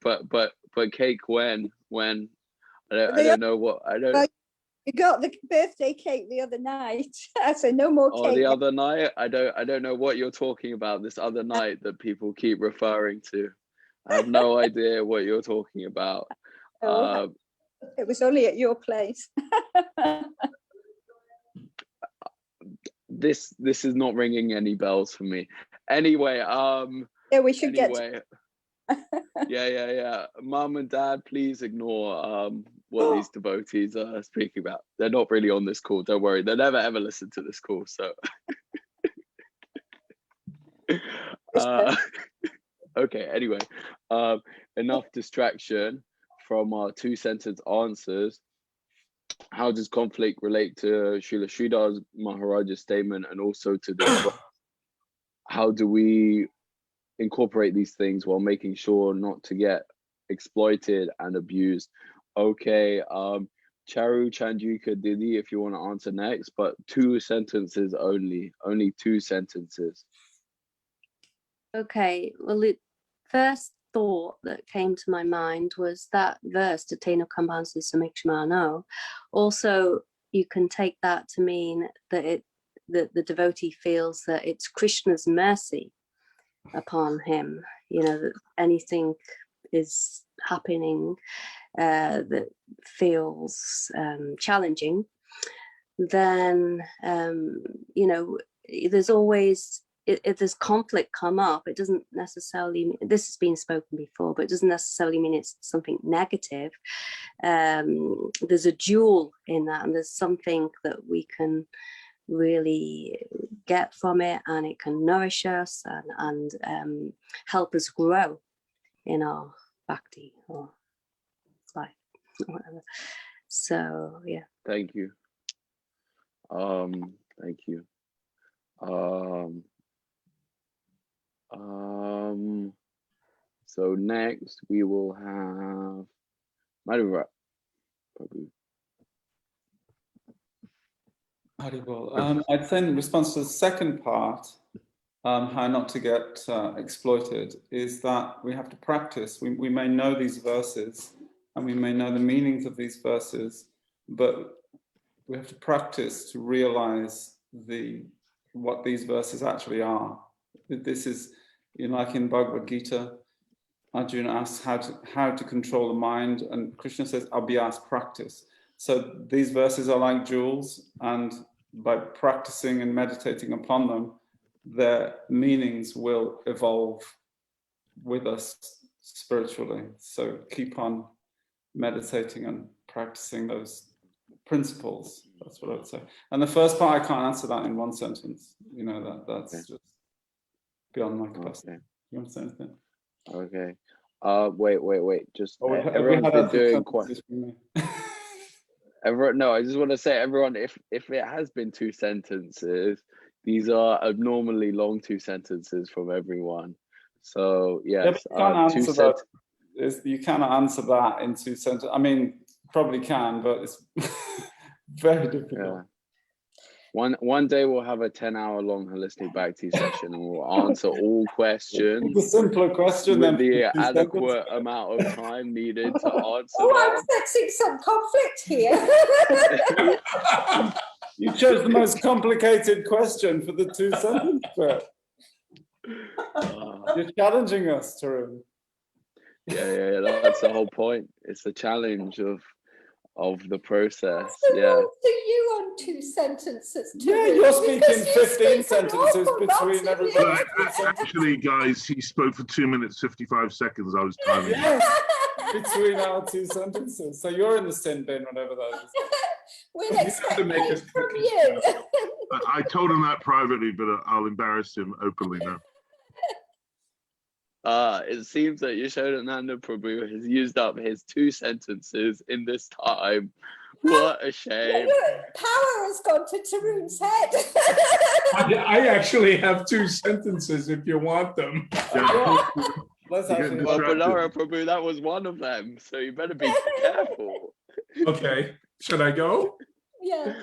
But cake when? I don't know what I don't. You got the birthday cake the other night. I said no more cake. Oh, the other night? I don't know what you're talking about. This other night that people keep referring to. I have no idea what you're talking about. It was only at your place. This is not ringing any bells for me. Anyway, yeah, we should get. Yeah. Mum and Dad, please ignore what these devotees are speaking about. They're not really on this call. Don't worry. They'll never ever listen to this call. So. Okay. Anyway, enough distraction from our 2-sentence answers. How does conflict relate to Srila Sridhar Maharaj's statement, and also to this? How do we incorporate these things while making sure not to get exploited and abused? Okay, Charu Chandraka Didi, if you want to answer next, but 2 sentences only 2 sentences. Okay, well, the first thought that came to my mind was that verse, Tateno Kambansu Samikshmano. Also, you can take that to mean that the devotee feels that it's Krishna's mercy upon him, you know, that anything is happening that feels challenging, then you know, there's always, if there's conflict come up, it doesn't necessarily mean, this has been spoken before, but it doesn't necessarily mean it's something negative. There's a jewel in that, and there's something that we can really get from it, and it can nourish us and help us grow in our bhakti or life or whatever. So yeah. Thank you. Thank you. So next we will have Madhura Prabhu. I'd say in response to the second part, how not to get exploited, is that we have to practice. We may know these verses and we may know the meanings of these verses, but we have to practice to realize what these verses actually are. This is, like in Bhagavad Gita, Arjuna asks how to control the mind, and Krishna says, abhyas, practice. So these verses are like jewels, and by practicing and meditating upon them, their meanings will evolve with us spiritually. So keep on meditating and practicing those principles. That's what I would say. And the first part, I can't answer that in one sentence. That's just beyond my capacity. You want to say anything? Okay. Wait. Just Everyone's everyone's been doing quite. Everyone, no, I just want to say, everyone, if it has been 2 sentences, these are abnormally long 2 sentences from everyone. So yes, you cannot answer that in 2 sentences. I mean, probably can, but it's very difficult. Yeah. One day we'll have a 10-hour-long holistic Bhakti session, and we'll answer all questions. The simpler question with than the adequate amount of time needed to answer. I'm sensing some conflict here. You chose the most complicated question for the 2 sentences bit. You're challenging us, Tarun. Yeah, that's the whole point. It's the challenge of the process. What's the yeah. role to you on 2 sentences? Yeah, you're speaking 15 sentences between everybody. Actually, guys, he spoke for 2 minutes 55 seconds. I was timing. Yes, between our 2 sentences. So you're in the sin bin, whatever that is. We'll expect it from you. I told him that privately, but I'll embarrass him openly now. It seems that Yashodananda Prabhu has used up his 2 sentences in this time. What a shame. Power has gone to Tarun's head. I actually have 2 sentences if you want them. Well, Bhanara Prabhu, that was one of them, so you better be careful. Okay, should I go? Yeah.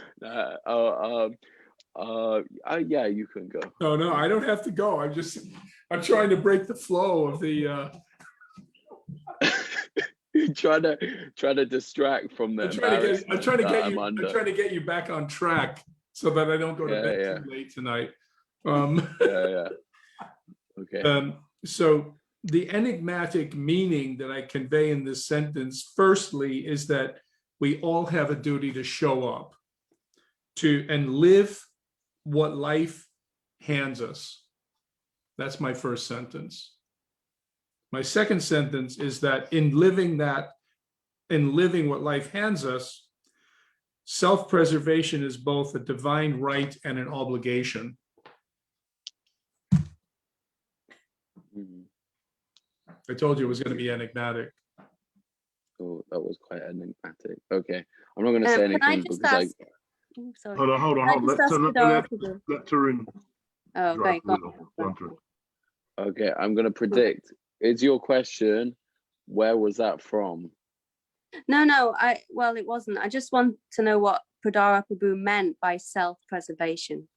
Yeah, you can go. No, I don't have to go. I'm trying to break the flow of the. trying to distract from the. I'm trying to get you back on track so that I don't go to bed too late tonight. Yeah. Okay. So the enigmatic meaning that I convey in this sentence, firstly, is that we all have a duty to show up and live what life hands us. That's my first sentence. My second sentence is that in living what life hands us, self-preservation is both a divine right and an obligation. I told you it was going to be enigmatic. Oh, that was quite enigmatic. Okay, I'm not going to say anything because sorry. Hold on. Let Tarun. Oh, okay. Okay, I'm going to predict. Is your question, where was that from? No, well, it wasn't. I just want to know what Pradara Prabhu meant by self-preservation.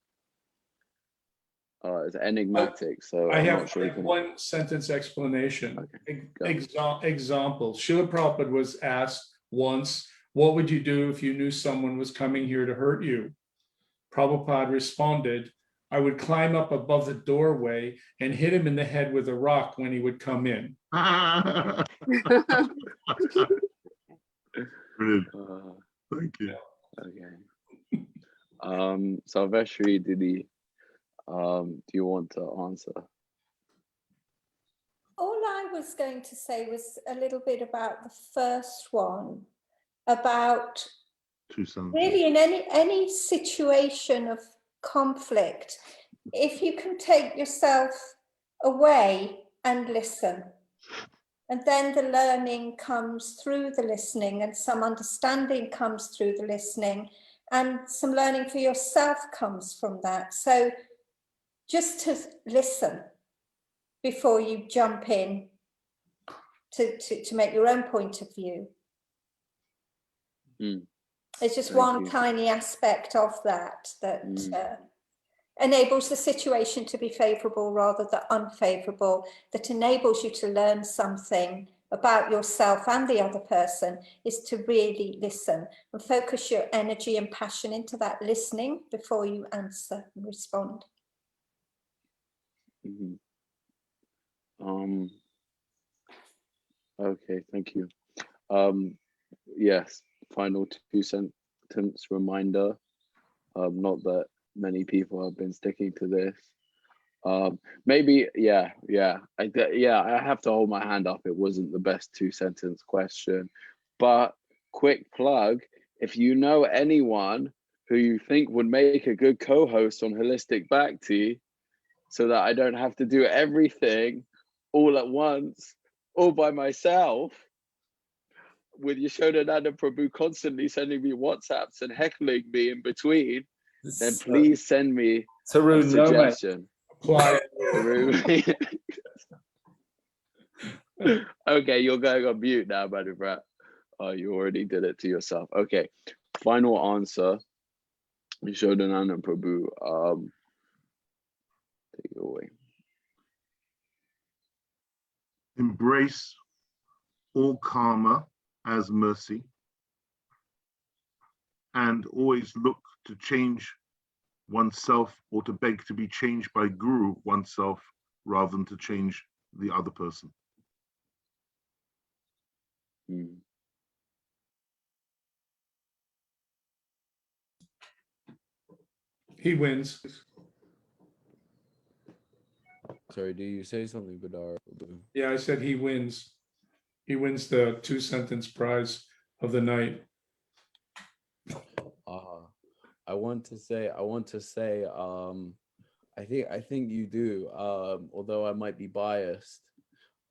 It's enigmatic, so I I'm have not sure a 1 sentence explanation. Okay, example, Srila Prabhupada was asked once, what would you do if you knew someone was coming here to hurt you? Prabhupada responded, I would climb up above the doorway and hit him in the head with a rock when he would come in. Brilliant. Thank you. Okay. Salveshri Didi, do you want to answer? All I was going to say was a little bit about the first one, about 2 sentences. Really, in any situation of conflict, if you can take yourself away and listen, and then the learning comes through the listening, and some understanding comes through the listening, and some learning for yourself comes from that. So just to listen before you jump in to make your own point of view. It's just one tiny aspect of that enables the situation to be favourable rather than unfavourable, that enables you to learn something about yourself and the other person, is to really listen and focus your energy and passion into that listening before you answer and respond. Okay, thank you. Yes, final 2 sentence reminder. Not that many people have been sticking to this. Maybe, I have to hold my hand up. It wasn't the best 2 sentence question, but quick plug, if you know anyone who you think would make a good co-host on Holistic Bhakti, so that I don't have to do everything all at once, all by myself, with Yashodananda Prabhu constantly sending me WhatsApps and heckling me in between, then please send me a suggestion. Okay, you're going on mute now, Madhubrat. Oh, you already did it to yourself. Okay, final answer. Yashodananda Prabhu, take it away. Embrace all karma as mercy, and always look to change oneself or to beg to be changed by Guru oneself rather than to change the other person. He wins. Sorry, do you say something, Badar? Yeah, I said he wins. He wins the 2 sentence prize of the night. I want to say, I think you do, although I might be biased,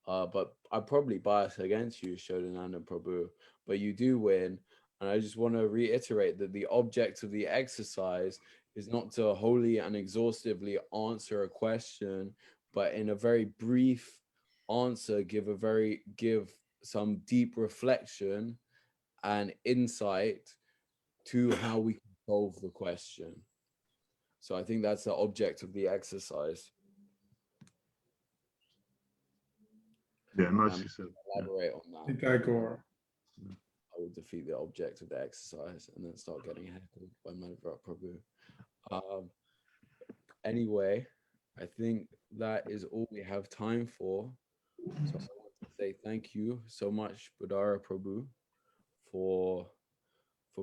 but I'm probably biased against you, Shodananda Prabhu, but you do win. And I just want to reiterate that the object of the exercise is not to wholly and exhaustively answer a question, but in a very brief answer, give some deep reflection and insight to how we can solve the question. So I think that's the object of the exercise. Yeah, nicely said. Elaborate on that. Tagore. I will defeat the object of the exercise and then start getting heckled by Madhubrat Prabhu. Anyway, I think that is all we have time for. So I want to say thank you so much, Badara Prabhu, for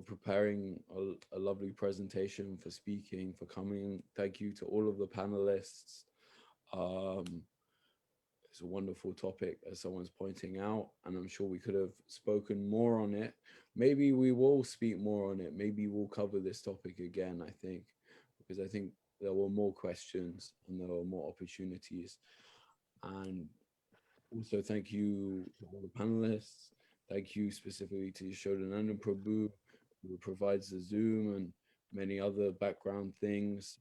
preparing a lovely presentation, for speaking, for coming. Thank you to all of the panelists. It's a wonderful topic, as someone's pointing out, and I'm sure we could have spoken more on it. Maybe we will speak more on it. Maybe we'll cover this topic again, I think, because I think there were more questions and there were more opportunities. And also thank you to all the panelists. Thank you specifically to Yashodananda Prabhu, who provides the Zoom and many other background things.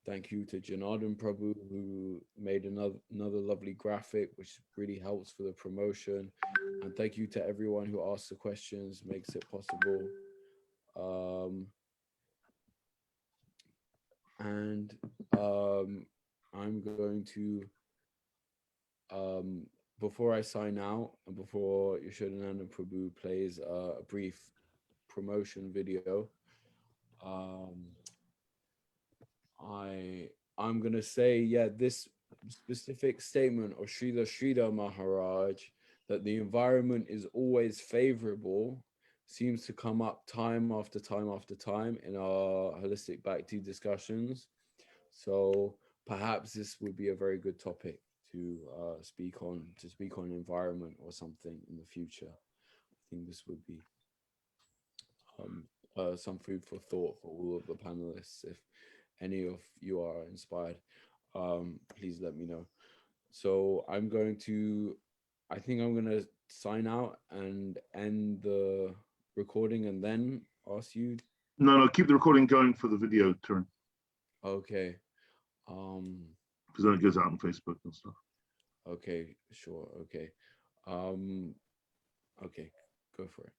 Thank you to Janardhan Prabhu, who made another lovely graphic, which really helps for the promotion. And thank you to everyone who asked the questions, makes it possible. I'm going to, before I sign out and before Yashodananda Prabhu plays a brief promotion video, I'm gonna say, this specific statement of Srila Sridhar Maharaj, that the environment is always favorable, seems to come up time after time after time in our holistic Bhakti discussions. So perhaps this would be a very good topic to speak on environment or something in the future. I think this would be. some food for thought for all of the panelists. If any of you are inspired, please let me know. So I think I'm going to sign out and end the recording and then ask you. No, keep the recording going for the video turn. Okay. Because then it goes out on Facebook and stuff. Okay, sure. Okay. Okay, go for it.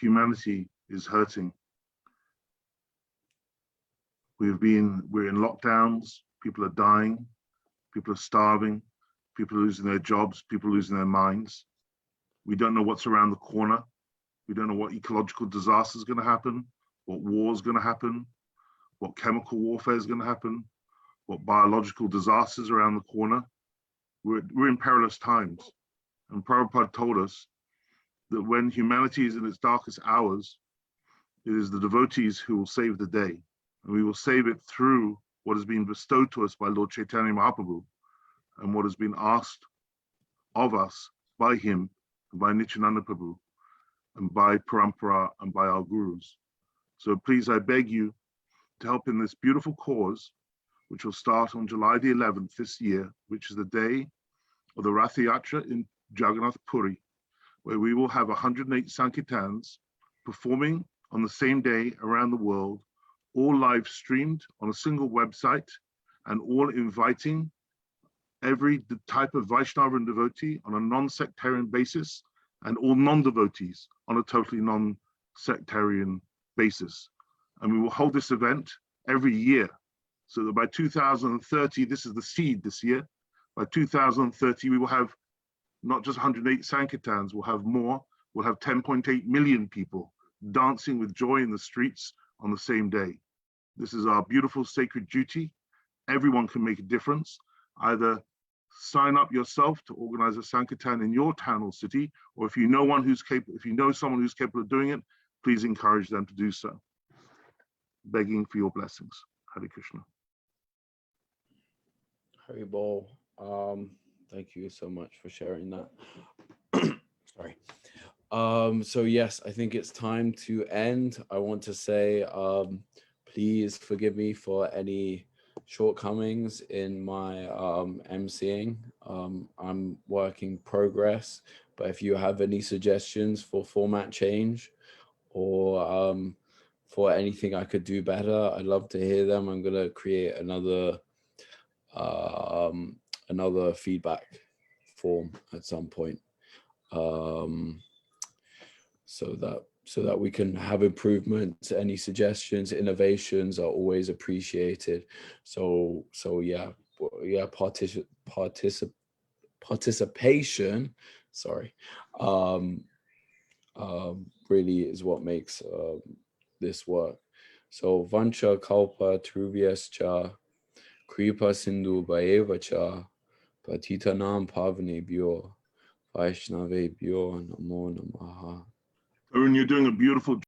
Humanity is hurting. We're in lockdowns, people are dying, people are starving, people are losing their jobs, people are losing their minds. We don't know what's around the corner. We don't know what ecological disaster is going to happen, what war is going to happen, what chemical warfare is going to happen, what biological disasters around the corner. We're in perilous times. And Prabhupada told us that when humanity is in its darkest hours, it is the devotees who will save the day. And we will save it through what has been bestowed to us by Lord Chaitanya Mahaprabhu and what has been asked of us by him, and by Nityananda Prabhu, and by Parampara, and by our gurus. So please, I beg you to help in this beautiful cause, which will start on July the 11th this year, which is the day of the Rath Yatra in Jagannath Puri, where we will have 108 Sankirtans performing on the same day around the world, all live streamed on a single website, and all inviting every type of Vaishnava and devotee on a non-sectarian basis, and all non-devotees on a totally non-sectarian basis. And we will hold this event every year, so that by 2030, this is the seed this year, by 2030, we will have not just 108 Sankirtans, we'll have more, we'll have 10.8 million people dancing with joy in the streets on the same day. This is our beautiful sacred duty. Everyone can make a difference. Either sign up yourself to organize a Sankirtan in your town or city, or if you know someone who's capable of doing it, please encourage them to do so. Begging for your blessings. Hare Krishna. Hari Bol. Thank you so much for sharing that. Sorry. So yes, I think it's time to end. I want to say, please forgive me for any shortcomings in my emceeing. I'm working progress, but if you have any suggestions for format change or for anything I could do better, I'd love to hear them. I'm gonna create another feedback form at some point. So that we can have improvements. Any suggestions, innovations are always appreciated. So yeah, participation, sorry, really is what makes this work. So vancha kalpa truvyascha kripa sindhu bhayevacha patitanam pavanebhyo vaishnavebhyo namo namaha. Arun, you're doing a beautiful